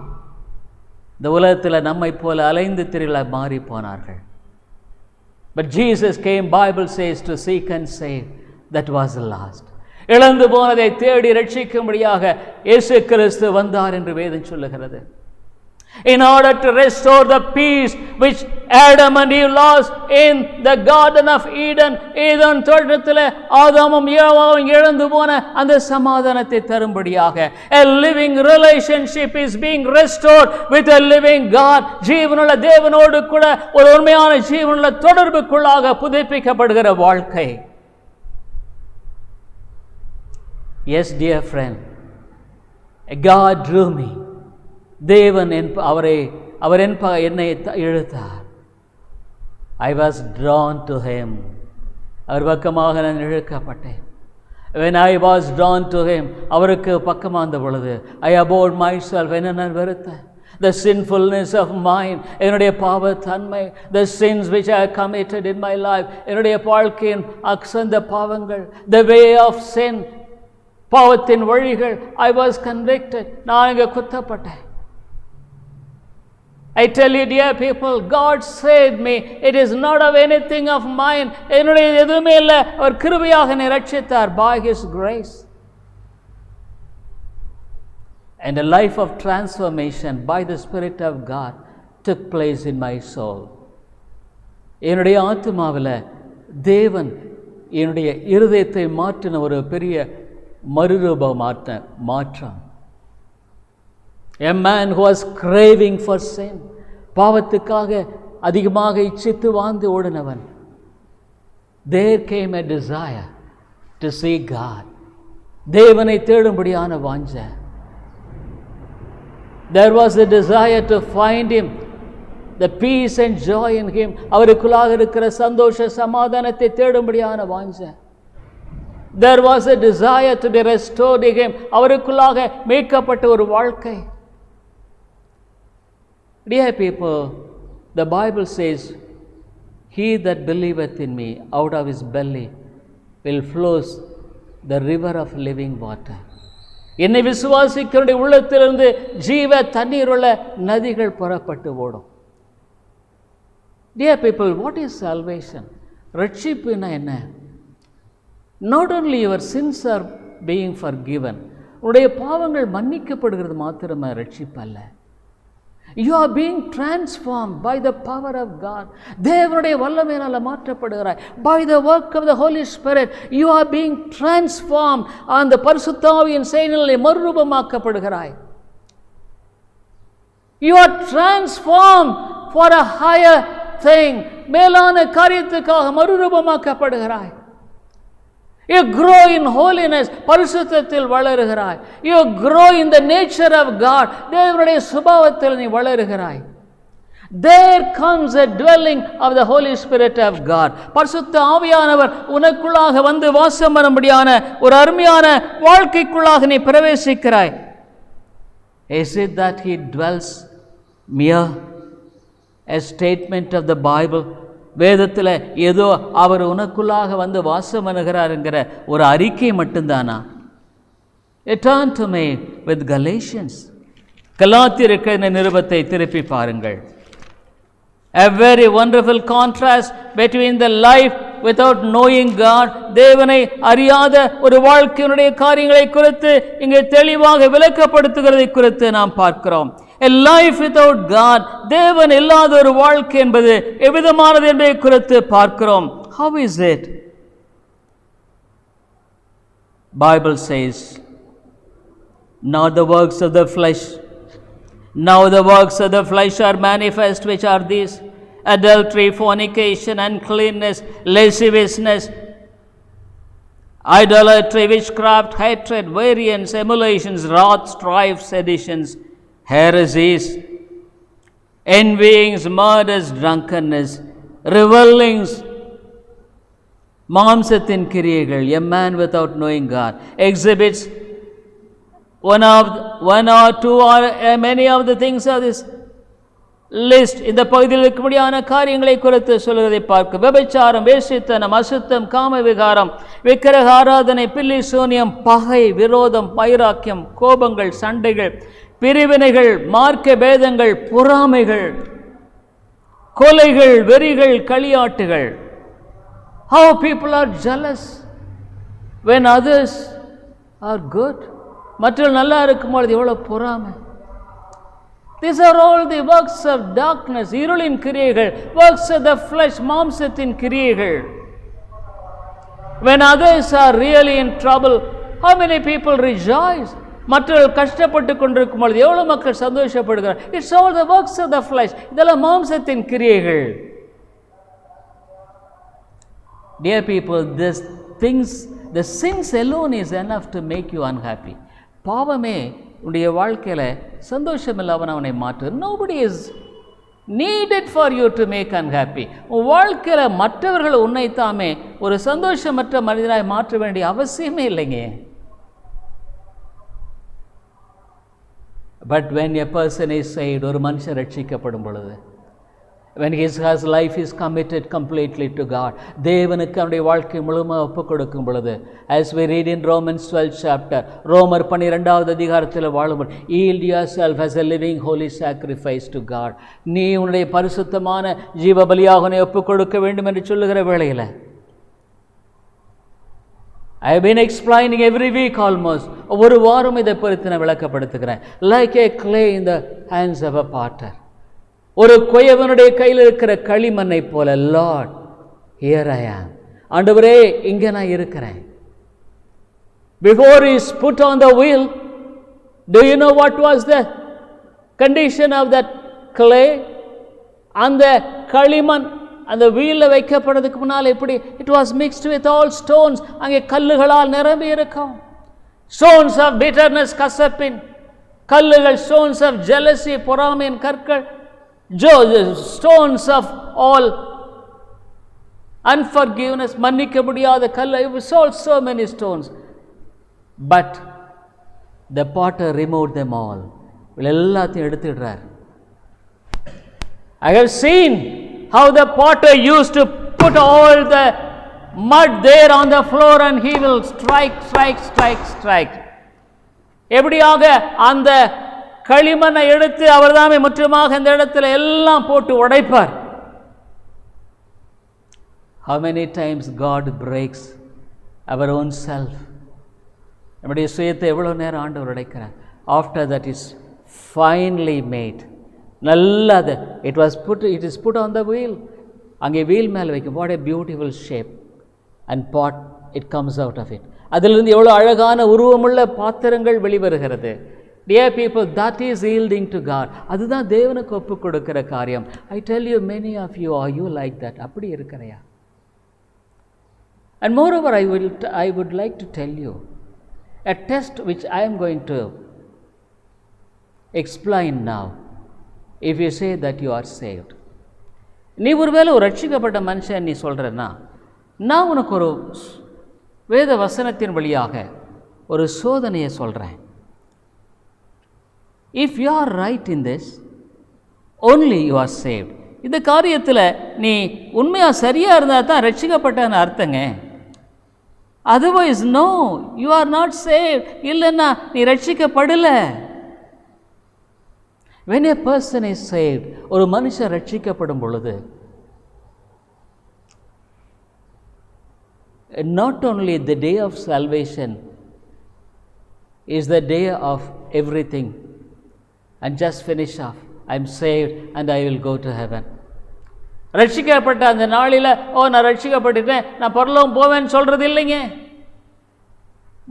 இந்த உலகத்தில் நம்மை போல அலைந்து திரில மாறி போனார்கள். But Jesus came, Bible says, to seek and save that was lost. இழந்து போனதை தேடி ரட்சிக்கும்படியாக இயேசு கிறிஸ்து வந்தார் என்று வேதம் சொல்லுகிறது. In order to restore the peace which Adam and Eve lost in the Garden of Eden, ஈதேன் தோட்டத்தில் ஆதாமும் ஏவாவும் இழந்து போன அந்த சமாதானத்தை தரும்படியாக a living relationship is being restored with a living God. ஜீவனுள்ள தேவனோடு கூட ஒரு உண்மையான ஜீவனுள்ள தொடர்புக்குள்ளாக புதுப்பிக்கப்படுகிற வாழ்க்கை. Yes, dear friend, God drew me. தேவன் அவர் என்னை இழுத்தார். I was drawn to him. அவர் பக்கமாக நான் இழுக்கப்பட்டேன். When I was drawn to him, அவருக்கு பக்கமாக இருந்த பொழுது I abhorred myself. என்ன நான் வெறுத்தேன்? The sinfulness of mine, என்னுடைய பாவத்தன்மை, the sins which I committed in my life, என்னுடைய வாழ்க்கையின் அக்சந்த பாவங்கள், the way of sin, பாவத்தின் வழிகள். I was convicted. நான் இங்கே குத்தப்பட்டேன். I tell you, dear people, God saved me. It is not of anything of mine. என்னுடைய எதுவுமே இல்லை. அவர் கிருபையாக என்னை ரட்சித்தார். By His grace. And a life of transformation by the Spirit of God took place in my soul. என்னுடைய ஆத்துமாவில் தேவன் என்னுடைய இருதயத்தை மாற்றின ஒரு பெரிய மறுரூப மாற்றம். A man who was craving for sin, பாவத்துக்காக அதிகமாக இச்சித்து வாழ்ந்து ஓடினவன். There came a desire to see God. தேவனை தேடும்படியான வாஞ்சை. There was a desire to find Him, the peace and joy in Him. அவருக்குள்ளாக இருக்கிற சந்தோஷ சமாதானத்தை தேடும்படியான வாஞ்சை. There was a desire to be restored in Him. அவருக்குள்ளாக மீட்கப்பட்ட ஒரு வாழ்க்கை. Dear people, the Bible says, he that believeth in me, out of his belly will flows the river of living water. என்னை விசுவாசிக்கிறவருடைய உள்ளத்திலிருந்து ஜீவ தண்ணீர் உள்ள நதிகள் புறப்பட்டு ஓடும். Dear people, what is salvation? ரட்சிப்புனா என்ன? Not only your sins are being forgiven, உன்னுடைய பாவங்கள் மன்னிக்கப்படுகிறது மாத்திரமே ரட்சிப்பு அல்ல. You are being transformed by the power of God. தேவனுடைய வல்லமையினால மாற்றப்படுகிறாய். By the work of the Holy Spirit, you are being transformed. அந்த பரிசுத்த ஆவியின் செயலிலே மறுரூபமாக்கப்படுகிறாய். You are transformed for a higher thing. மேலான காரியத்துக்காக மறுரூபமாக்கப்படுகிறாய். You grow in holiness. பரிசுத்தத்தில் வளருகிறாய். You grow in the nature of God. தேவனுடைய சுபாவத்தில் நீ வளருகிறாய். There comes a dwelling of the Holy Spirit of God. பரிசுத்த ஆவியானவர் உனக்குள்ளாக வந்து வாசம் பண்ணும்படியான ஒரு அருமையான வாழ்க்கைக்குள்ளாக நீ பிரவேசிக்கிறாய். Is it that He dwells mere a statement of the Bible? வேதத்தில் ஏதோ அவர் உனக்குள்ளாக வந்து வாசம் பண்ணுகிறார் என்கிற ஒரு அறிக்கை மட்டும்தானா? Turn to me with Galatians. கலாத்தியருக்கு இந்த நிருபத்தை திருப்பி பாருங்கள். A very wonderful contrast between the life without knowing God, தேவனை அறியாத ஒரு வாழ்க்கையினுடைய காரியங்களை குறித்து இங்கே தெளிவாக விளக்கப்படுத்துகிறதை குறித்து நாம் பார்க்கிறோம். A life without God, தேவன் இல்லாத ஒரு வாழ்க்கை என்பது எவ்விதமானது என்பதை குறித்து பார்க்கிறோம். How is it? Bible says, not the works of the flesh. Now the works of the flesh are manifest, which are these: adultery, fornication, uncleanness, lasciviousness, idolatry, witchcraft, hatred, variance, emulations, wrath, strife, seditions, heresies, envyings, murders, drunkenness, revelings, மாம்சத்தின் கிரியைகள். A man without knowing God exhibits one or two or many of the things of this list. இந்த பகுதியில் இருக்கக்கூடியான காரியங்களை குறித்து சொல்கிறதை பார்க்க: விபச்சாரம், வேசித்தனம், அசுத்தம், காம விகாரம், விக்கிரக ஆராதனை, பில்லி சூனியம், பகை, விரோதம், வைராக்கியம், கோபங்கள், சண்டைகள், பிரிவினைகள், மார்க்க பேதங்கள், பொறாமைகள், கொலைகள், வெறிகள், களியாட்டுகள். How people are jealous when others are good. மற்றவர்கள் நல்லா இருக்கும்பொழுது எவ்வளவு பொறாமை. These are all the works of darkness, இருளின் கிரியைகள், works of the flesh, மாம்சத்தின் கிரியைகள். When others are really in trouble, how many people rejoice? மற்றவர்கள் கஷ்டப்பட்டு கொண்டிருக்கும் பொழுது எவ்வளவு மக்கள் சந்தோஷப்படுகிறார். It's all the works of the flesh. இதெல்லாம் மாம்சத்தின் கிரியைகள். Dear people, these things, the sins alone is enough to make you unhappy. பாவமே உடைய வாழ்க்கையில சந்தோஷம் இல்லாமல் அவனை மாற்று. Nobody is needed for you to make unhappy. உன் வாழ்க்கையில மற்றவர்கள் உன்னைத்தாமே ஒரு சந்தோஷமற்ற மனிதனாய் மாற்ற வேண்டிய அவசியமே இல்லைங்க. But when a person is saved, ஒரு மனுஷன் ரட்சிக்கப்படும் பொழுது, when his life is committed completely to God, தேவனுக்கு அவருடைய வாழ்க்கை முழுமையாக ஒப்புக் கொடுக்கும் பொழுது, as we read in Romans 12 chapter, ரோமர் 12வது அதிகாரத்தில் வாழும்போது, yield yourself as a living holy sacrifice to God. நீ உன்னுடைய பரிசுத்தமான ஜீவ பலியாக உன்னை ஒப்புக் கொடுக்க வேண்டும் என்று சொல்லுகிற வேளையில், I have been explaining every week almost. ஒவ்வொரு வாரம் இதை குறித்து நான் விளக்கப்படுத்துகிறேன். Like a clay in the hands of a potter. ஒரு கொயவனுடைய கையில் இருக்கிற களிமண்ணை போல, Lord, here I am. ஆண்டவரே, இங்கே நான் இருக்கிறேன். Before he is put on the wheel, do you know what was the condition of that clay? அந்த களிமண் அந்த வீலில் வைக்கப்படுறதுக்கு முன்னால் எப்படி? It was mixed with all stones. அங்கே கல்லுகளால் நிரம்பி இருக்கும். ஸ்டோன்ஸ் ஆஃப் பிட்டர்னஸ், கசப்பின் கல்லுகள். ஸ்டோன்ஸ் ஆஃப் ஜெலசி, பொறாமையின் கற்கள். ஸ்டோன்ஸ் ஆஃப் ஆல் அன்ஃபர்கிவ்னஸ், மன்னிக்க முடியாத கல். so many stones. But the potter removed them all. எல்லாத்தையும் எடுத்துடுறார். I have seen how the potter used to put all the mud there on the floor and he will strike. எப்படியாக அந்த களிமண்ணை எடுத்து அவர்தாமே முற்றுமாக இந்த இடத்துல எல்லாம் போட்டு உடைப்பார். How many times God breaks our own self? நம்முடைய சுயத்தை எவ்வளவு நேரம் ஆண்டவர் உடைக்கிறார். After that is finally made. நல்லது. It is put on the wheel. அங்கே வீல் மேலே வைக்கும். What a beautiful shape and pot it comes out of it. அதிலிருந்து எவ்வளோ அழகான உருவமுள்ள பாத்திரங்கள் வெளிவருகிறது. Dear people, that is yielding to God. அதுதான் தேவனுக்கு ஒப்புக் கொடுக்கிற காரியம். I tell you, many of you, are you like that? அப்படி இருக்கிறையா? And moreover, I would like to tell you a test which I am going to explain now. If you say that you are saved, நீ ஒருவேளை ஒரு ரட்சிக்கப்பட்ட மனுஷன் நீ சொல்கிறன்னா, நான் உனக்கு ஒரு வேத வசனத்தின் வழியாக ஒரு சோதனையை சொல்கிறேன். If you are right in this, only you are saved. இந்த காரியத்தில் நீ உண்மையாக சரியாக இருந்தால் தான் ரட்சிக்கப்பட்டன்னு அர்த்தங்க. Otherwise, no, you are not saved. இல்லைன்னா நீ ரட்சிக்கப்படலை. When a person is saved, ஒரு மனுஷன் ரட்சிக்கப்படும் பொழுது, not only the day of salvation is the day of everything and just finish off, I am saved and I will go to heaven. ரட்சிக்கப்பட்ட அந்த நாளில் நான் ரட்சிக்கப்பட்டுட்டேன், நான் பரலோகம் போவேன்னு சொல்றது இல்லைங்க.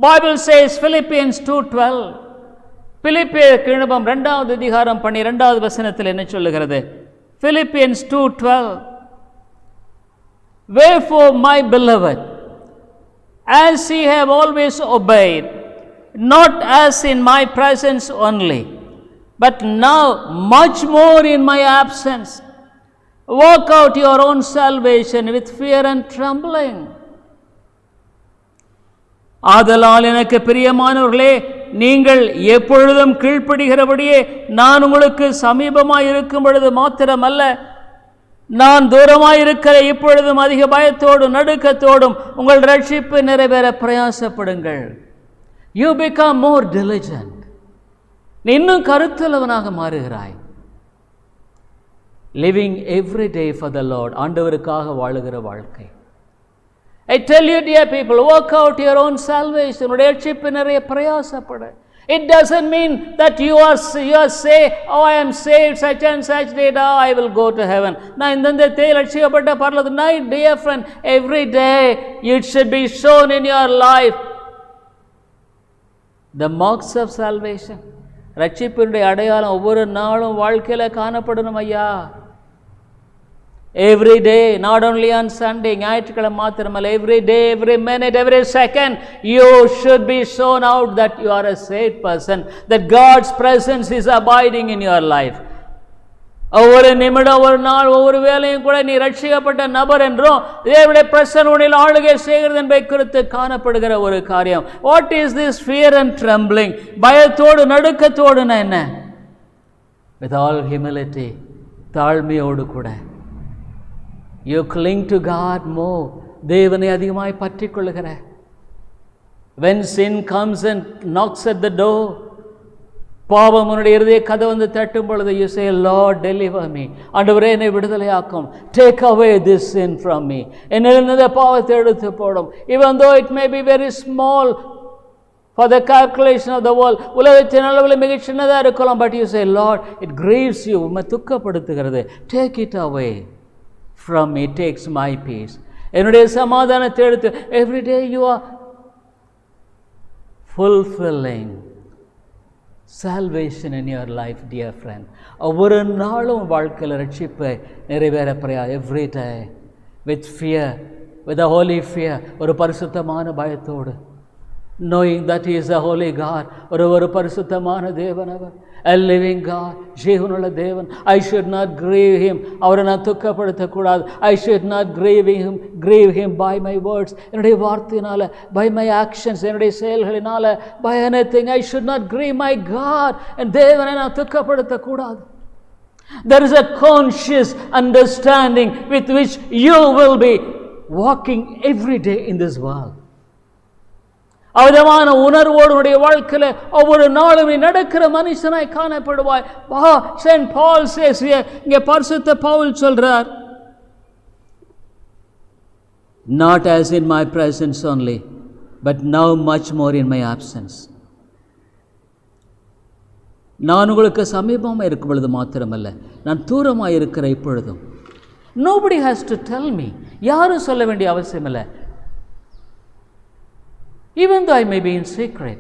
Bible says, Philippians 2:12, பிலிப்பியருக்கு நிருபம் 2வது அதிகாரம் 12வது வசனத்தில் என்ன சொல்லுகிறது? Philippians 2:12, Wherefore, my beloved, as ye have always obeyed, not as in my presence only, but now much more in my absence, work out your own salvation with fear and trembling. ஆதலால் எனக்கு பிரியமானவர்களே, நீங்கள் எப்பொழுதும் கீழ்ப்படுகிறபடியே நான் உங்களுக்கு சமீபமாய் இருக்கும் பொழுது மாத்திரமல்ல, நான் தூரமாயிருக்கிற இப்பொழுதும் அதிக பயத்தோடும் நடுக்கத்தோடும் உங்கள் ரட்சிப்பு நிறைவேற பிரயாசப்படுங்கள். You become more diligent. நீ இன்னும் கருத்துள்ளவனாக மாறுகிறாய். Living every day for the Lord. ஆண்டவருக்காக வாழுகிற வாழ்க்கை. I tell you, dear people, work out your own salvation. உடைய ரட்சிப்பு நிறைய பிரயாசப்படு. It doesn't mean that you are say, oh, I am saved such and such date, oh, I will go to heaven. நான் இந்த தேல் ரட்சிக்கப்பட்ட பரலோகத்து. No, dear friend, every day it should be shown in your life the marks of salvation. ரட்சிப்பினுடைய அடையாளம் ஒவ்வொரு நாளும் வாழ்க்கையில காணப்படணும் ஐயா. Every day, not only on Sunday, ஞாயிற்றுக்கிழமை மாத்திரமல்ல, every day, every minute, every second, you should be shown out that you are a saved person, that God's presence is abiding in your life. ஒவ்வொரு நிமிடம், ஒவ்வொரு நாள், ஒவ்வொரு வேலையும் கூட நீ ரட்சிக்கப்பட்ட நபர் என்றும் தேவனுடைய பிரசன்னம் உன்னில் ஆளுகை செய்கிறது என்பதை குறித்து காணப்படுகிற ஒரு காரியம். What is this fear and trembling? பயத்தோடு நடுக்கத்தோடு என்ன? With all humility, தாழ்மையோடு கூட. You cling to God more. தேவனை அதிகமாய் பற்றிக் கொள்ளுகிற. When sin comes and knocks at the door, பாவம் உன்னுடைய இருதய கதவு வந்து தட்டும் பொழுது, you say, Lord, deliver me. ஆண்டவரே என்னை விடுதலையாக்கும். Take away this sin from me. என்னிலிருந்து இந்த பாவத்தை எடுத்து போடும். Even though it may be very small for the calculation of the world, உலகத்தின் அளவில் மிக சின்னதாக இருக்கலாம். But you say, Lord, it grieves you. உம்மை துக்கப்படுத்துகிறது. Take it away from me, takes my peace. என்னுடைய சமாதானத்தை எடுத்து. Every day you are fulfilling salvation in your life, dear friend. ஒவ்வொரு நாளும் வாழ்க்கையில் ரட்சிப்பை நிறைவேற பிரயா. Every day with fear, with a holy fear, ஒரு பரிசுத்தமான பயத்தோடு, knowing that he is a holy God, ஒரு பரிசுத்தமான தேவன் அவர், a living God, ஜீவனுள்ள தேவன். I should not grieve him. அவரை நான் துக்கப்படுத்தக்கூடாது. I should not grieve him by my words. என்னுடைய வார்த்தையினால, by my actions, என்னுடைய செயல்களினால, by anything. I should not grieve my God. என் தேவனை நான் துக்கப்படுத்தக்கூடாது. There is a conscious understanding with which you will be walking every day in this world. அவிதமான உணர்வோடு உடைய வாழ்க்கையில் ஒவ்வொரு நாளும் நீ நடக்கிற மனுஷனாய் காணப்படுவாய். Saint Paul says here, இங்கே பரிசுத்த பவுல் சொல்றார், not as in my presence only, but now much more in my absence. நான் உங்களுக்கு சமீபமாக இருக்கும் பொழுது மாத்திரமல்ல, நான் தூரமாக இருக்கிற இப்பொழுதும். Nobody has to tell me. யாரும் சொல்ல வேண்டிய அவசியம் இல்லை. Even though I may be in secret,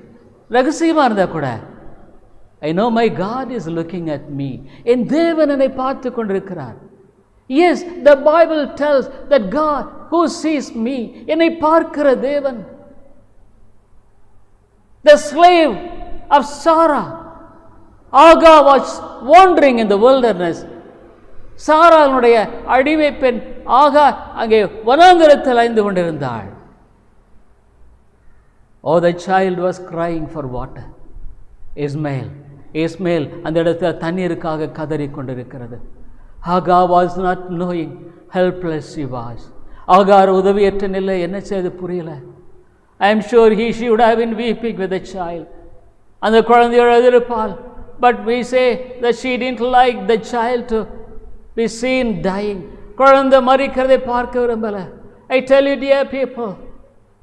ரகசியமாக இருந்தால் கூட, I know my God is looking at me. என் தேவன் என்னை பார்த்து கொண்டிருக்கிறார். Yes, the Bible tells that God who sees me, என்னை பார்க்கிற தேவன். The slave of Sarah, Agar, was wandering in the wilderness. சாராளுடைய அடிமை பெண் ஆகார் அங்கே வனாந்தரத்தில் அலைந்து கொண்டிருந்தாள். Oh, the child was crying for water. Ismail அந்த இடத்துல தண்ணீருக்காக கதறி கொண்டிருக்கிறது. Hagar was not knowing, helpless she was. ஆகார் உதவியற்ற நிலை, என்ன செய்து புரியல. I am sure she would have been weeping with the child. அந்த குழந்தையோடு அழுதிருப்பாள். But we say that she didn't like the child to be seen dying. குழந்தை மரிக்கிறதை பார்க்க விரும்பல. I tell you, dear people,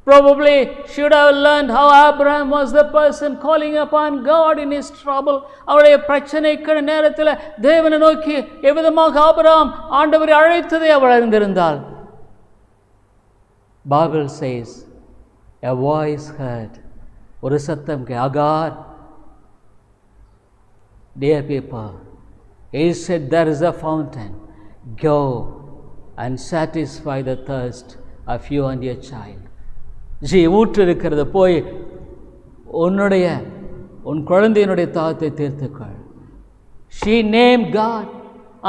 probably should have learned how Abraham was the person calling upon God in his trouble. அவருடைய பிரச்சனைக்கு நேரத்தில் தேவனை நோக்கி எவ்விதமாக Abraham ஆண்டவரை அழைத்ததை அவள் அறிந்திருந்தாள். Bible says, a voice heard, ஒரு சத்தம் Agar, dear people, he said, there is a fountain, go and satisfy the thirst of you and your child. ஊற்று இருக்கிறது, போய் உன் குழந்தையினுடைய தாகத்தை தீர்த்துக்கள். She named God.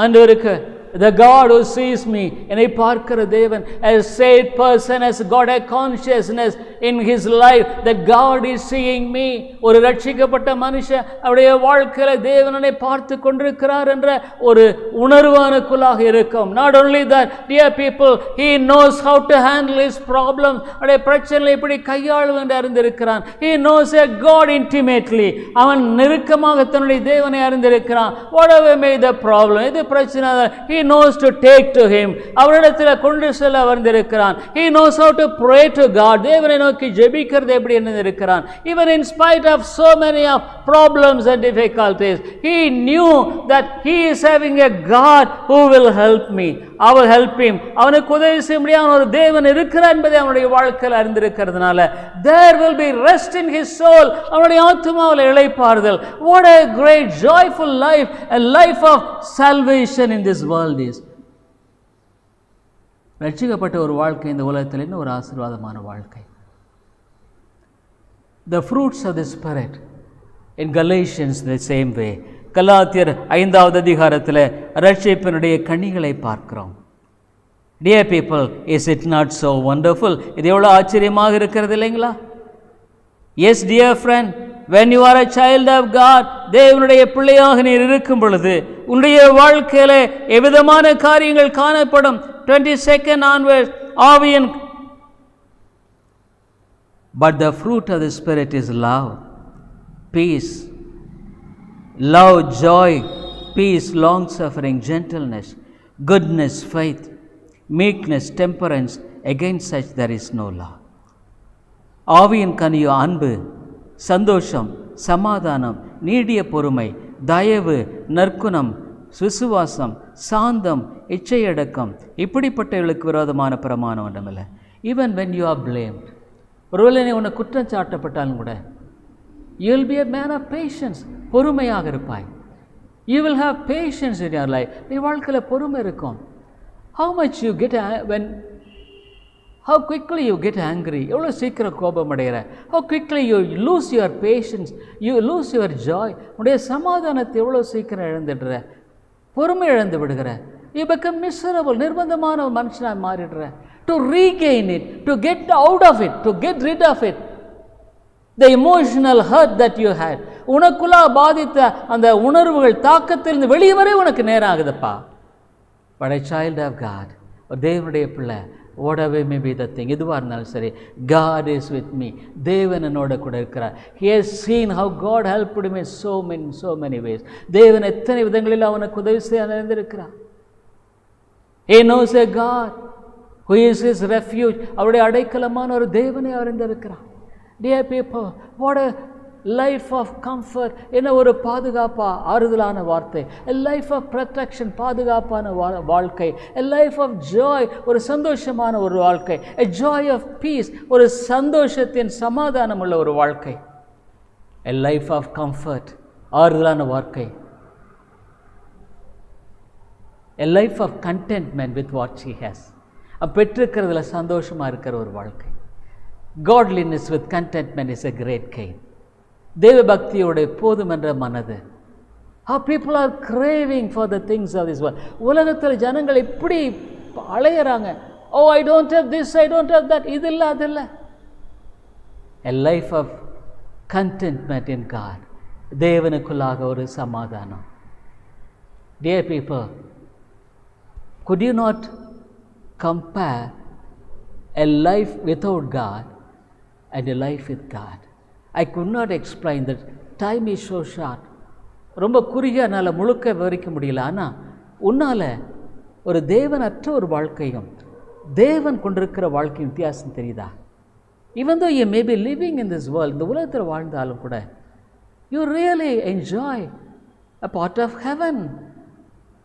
ஆண்டவருக்கு, the God who sees me, என்னை பார்க்கிற தேவன், as saved person has got a consciousness in his life that God is seeing me. ஒரு ரட்சிக்கப்பட்ட மனுஷன் அவருடைய வாழ்க்கையில தேவனை பார்த்து கொண்டிருக்கிறார் என்ற ஒரு உணர்வானுக்குள்ளாக இருக்கும். Not only that, dear people, he knows how to handle his problems. அவருடைய பிரச்சனைகளை எப்படி கையாளும் என்று அறிந்திருக்கிறான். He knows a God intimately. அவன் நெருக்கமாக தன்னுடைய தேவனை அறிந்திருக்கிறான். Whatever may the problem, இது பிரச்சனை, he knows to take to him. அவரிடத்தில் கொண்டு செல்ல வந்திருக்கிறான். He knows how to pray to God. தேவனை நோக்கி ஜெபிக்கிறது எப்படி என்று இருக்கிறான். Even in spite of so many of problems and difficulties, he knew that he is having a God who will help me. I will help him. அவனுக்கு உதவி செய்ய முடியாத ஒரு தேவன் இருக்கிறார் என்பதை அவனுடைய வாழ்க்கையில் அறிந்திருக்கிறதுனால there will be rest in his soul. அவனுடைய ஆத்துமாவில் இளைப்பாறுதல். What a great joyful life, a life of salvation in this world is. ரட்சிக்கப்பட்ட ஒரு வாழ்க்கை இந்த உலகத்தில் இன்னும் ஒரு ஆசீர்வாதமான வாழ்க்கை. The fruits of the Spirit in Galatians the same way. கலாத்தியர் 5வது அதிகாரத்தில் ரட்சிப்பினுடைய கனிகளை பார்க்கிறோம். Dear people, is it not so wonderful? இது எவ்வளோ ஆச்சரியமாக இருக்கிறது இல்லைங்களா? Yes, dear friend, when you are a child of God, தேவனுடைய பிள்ளையாக நீர் இருக்கும் பொழுது உன்னுடைய வாழ்க்கையிலே எவ்விதமான காரியங்கள் காணப்படும். 22nd onwards, ஆவியின் but the fruit of the Spirit is love, peace, love, joy, peace, long suffering, gentleness, goodness, faith, meekness, temperance. Against such there is no law. ஆவியின் கனியோ அன்பு, சந்தோஷம், சமாதானம், நீடிய பொறுமை, தயவு, நற்குணம், விசுவாசம், சாந்தம், இச்சையடக்கம். இப்படிப்பட்டவர்களுக்கு விரோதமான பிரமாணம் ஒன்றுமில்லை. Even when you are blamed, ஒருவேளை நீ உன்னை குற்றம் சாட்டப்பட்டாலும் கூட you will be a man of patience. பொறுமையாக இருப்பாய். You will have patience in your life. நீ வாழ்க்கையில் பொறுமை இருக்கும். How much you get how quickly you get angry, எவ்வளோ சீக்கிரம் கோபம் அடைகிற. How quickly you lose your patience, you lose your joy. உடைய சமாதானத்தை எவ்வளோ சீக்கிரம் இழந்துடுற, பொறுமை இழந்து விடுகிற. You become miserable, நிர்பந்தமான ஒரு மனுஷனாக மாறிடுற. To regain it, to get out of it, to get rid of it, the emotional hurt that you had, உனக்குள்ளா பாதித்த அந்த உணர்வுகள் தாக்கத்திலிருந்து வெளியே வரை உனக்கு நேரம் ஆகுதுப்பா. But a child of God, ஒரு தேவனுடைய பிள்ளை, whatever may be the thing, எதுவாக இருந்தாலும் சரி, God is with me. தேவன் என்னோட கூட இருக்கிறார். He has seen how God helped him in so many ways. தேவன் எத்தனை விதங்களில் அவனுக்கு உதவி செய்ய அறிந்திருக்கிறார். He knows a God who is his refuge. அவருடைய அடைக்கலமான ஒரு தேவனை அறிந்திருக்கிறார். Dear people, what a life of comfort. என்ன ஒரு பாதுகாப்பா ஆறுதலான வார்த்தை. A life of protection, பாதுகாப்பான வாழ்க்கை. A life of joy, ஒரு சந்தோஷமான ஒரு வாழ்க்கை. A joy of peace, ஒரு சந்தோஷத்தின் சமாதானம் உள்ள ஒரு வாழ்க்கை. A life of comfort, ஆறுதலான வாழ்க்கை. A life of contentment with what she has. பெற்றிருக்கிறதுல சந்தோஷமாக இருக்கிற ஒரு வாழ்க்கை. Godliness with contentment is a great gain. தேவ பக்தியோட போதும் என்ற மனது. How people are craving for the things of this world. உலகத்தில் ஜனங்கள் எப்படி அலையறாங்க. Oh, I don't have this, I don't have that. இது இல்லை, அது இல்லை. A life of contentment in God. தேவனுக்குள்ளாக ஒரு சமாதானம். Dear people, could you not compare a life without God and a life with God? I could not explain that. Time is so short. ரொம்ப குறுகிய என்னால் முழுக்க விவரிக்க முடியல. ஆனால் உன்னால் ஒரு தேவனற்ற ஒரு வாழ்க்கையும் தேவன் கொண்டிருக்கிற வாழ்க்கையும் வித்தியாசம் தெரியுதா? Even though you may be living in this world, இந்த உலகத்தில் வாழ்ந்தாலும் கூட you really enjoy a part of heaven.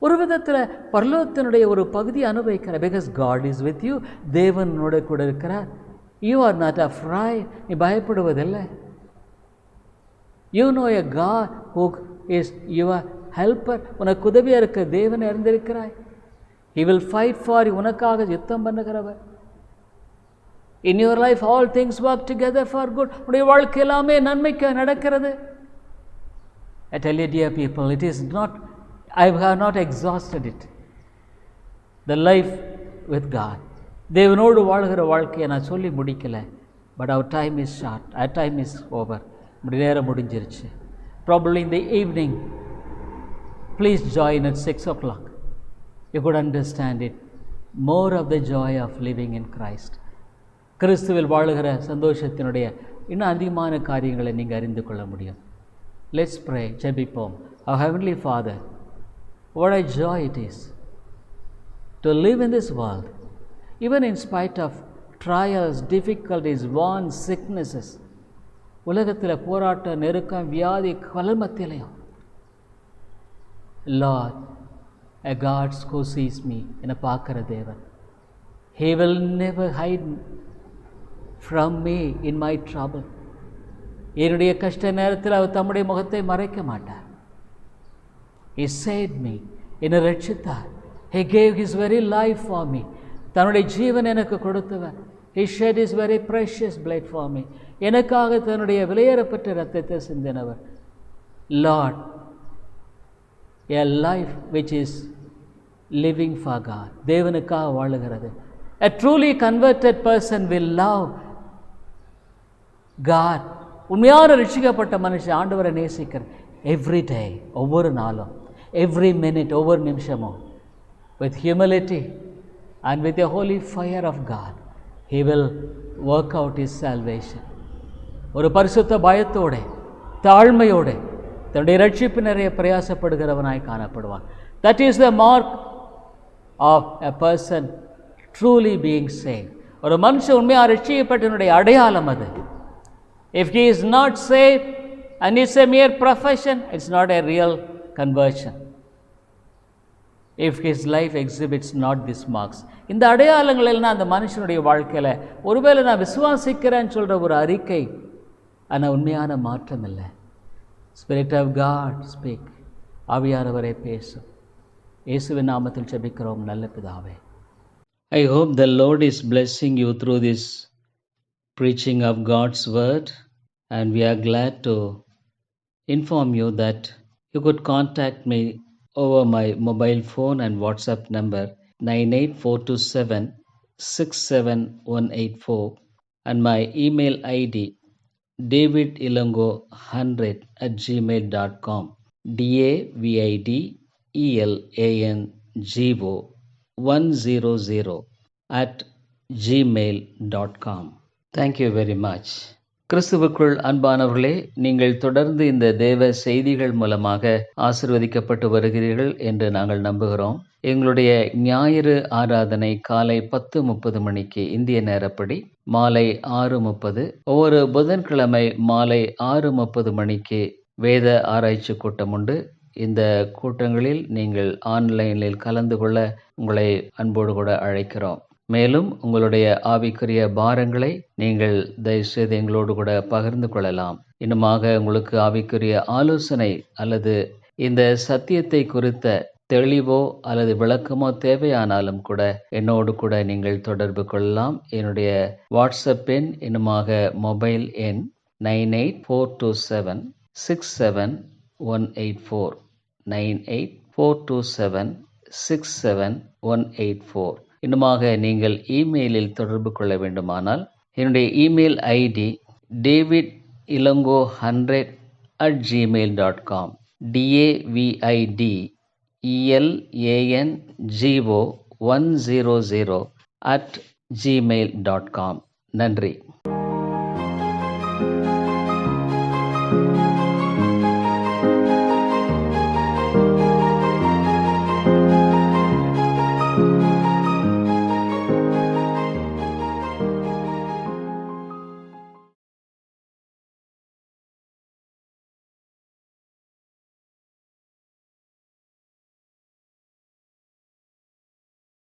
ஒரு விதத்தில் பரலோகத்தினுடைய ஒரு பகுதியை அனுபவிக்கிற. Because God is with you. தேவனோட கூட இருக்கிறார். You are not afraid. நீ பயப்படுவதில்லை. You know a God who is your helper. உனக்கு உதவியாக இருக்க தேவனை அறிந்திருக்கிறாய். He will fight for you. உனக்காக யுத்தம் பண்ணுகிறவர். In your life all things work together for good. உடைய வாழ்க்கை எல்லாமே நன்மைக்கு நடக்கிறது. I tell you, dear people, it is not, I have not exhausted it. The life with God. தேவனோடு வாழ்கிற வாழ்க்கையை நான் சொல்லி முடிக்கலை. But our time is short. Our time is over. நேரம் முடிஞ்சிருச்சு. Probably in the evening, please join at 6 o'clock. You could understand it. More of the joy of living in Christ. கிறிஸ்துவில் வாழுகிற சந்தோஷத்தினுடைய இன்னும் அதிகமான காரியங்களை நீங்கள் அறிந்து கொள்ள முடியும். Let's pray. ஜெபிப்போம். Our Heavenly Father, what a joy it is to live in this world, even in spite of trials, difficulties, wants, sicknesses. உலகத்தில் போராட்டம், நெருக்கம், வியாதி, கலல் மத்தியிலையும் Lord, a God who sees me, என்னை பார்க்கிற தேவன். He will never hide from me in my trouble. என்னுடைய கஷ்ட நேரத்தில் அவர் தம்முடைய முகத்தை மறைக்க மாட்டார். He saved me, என்னை ரட்சித்தார். He gave his very life for me. தன்னுடைய ஜீவன் எனக்கு கொடுத்தவர். He shed his very precious blood for me. எனக்காக தன்னுடைய விலையேறப்பட்ட இரத்தத்தை சிந்தினவர். Lord, a life which is living for God, தேவனுக்காக வாழுகிறது. A truly converted person will love God. உண்மையான ரட்சிக்கப்பட்ட மனுஷன் ஆண்டவரை நேசிக்கிற every day, ஒவ்வொரு நாளும், every minute, ஒவ்வொரு நிமிஷமும், with humility and with the holy fire of God, he will work out his salvation. ஒரு பரிசுத்த பயத்தோட, தாழ்மையோட தன்னுடைய ரட்சிப்பு நிறைய பிரயாசப்படுகிறவனாய் காணப்படுவான். That is the mark of a person truly being saved. ஒரு மனுஷன் உண்மையாக ரட்சிக்கப்பட்டவனுடைய அடையாளம் அது. If he is not saved and it's a mere profession, it's not a real conversion. If his life exhibits not these marks, இந்த அடையாளங்கள் எல்லாம் அந்த மனுஷனுடைய வாழ்க்கையில் ஒருவேளை நான் விசுவாசிக்கிறேன்னு சொல்கிற ஒரு அறிக்கை, ஆனால் உண்மையான மாற்றம் இல்லை. Spirit of God speak. ஆவியானவரே பேசும். இயேசுவின் நாமத்தில் ஜெபிக்கிறோம் நல்ல பிதாவே. I hope the Lord is blessing you through this preaching of God's word, and we are glad to inform you that you could contact me over my mobile phone and WhatsApp number 9842767184 and my email ID davidilongo100@gmail.com, davidilongo100@gmail.com. Thank you very much. கிறிஸ்துவுக்குள் அன்பானவர்களே, நீங்கள் தொடர்ந்து இந்த தேவ செய்திகள் மூலமாக ஆசீர்வதிக்கப்பட்டு வருகிறீர்கள் என்று நாங்கள் நம்புகிறோம். எங்களுடைய ஞாயிறு ஆராதனை காலை 10:30 மணிக்கு இந்திய நேரப்படி, மாலை 6:30, ஒவ்வொரு புதன்கிழமை மாலை 6:30 மணிக்கு வேத ஆராய்ச்சி கூட்டம் உண்டு. இந்த கூட்டங்களில் நீங்கள் ஆன்லைனில் கலந்து கொள்ள உங்களை அன்போடு கூட அழைக்கிறோம். மேலும் உங்களுடைய ஆவிக்குரிய பாரங்களை நீங்கள் தயவுசெய்து எங்களோடு கூட பகிர்ந்து கொள்ளலாம். இன்னுமாக உங்களுக்கு ஆவிக்குரிய ஆலோசனை அல்லது இந்த சத்தியத்தை குறித்த தெளிவோ அல்லது விளக்கமோ தேவையானாலும் கூட என்னோடு கூட நீங்கள் தொடர்பு கொள்ளலாம். என்னுடைய வாட்ஸ்அப் எண், இன்னுமாக மொபைல் எண் 9842767184 9842767184. இன்னுமாக நீங்கள் இமெயிலில் தொடர்பு கொள்ள வேண்டுமானால் என்னுடைய இமெயில் ஐடி davidilongo100@gmail.com, davidElango100@gmail.com. நன்றி.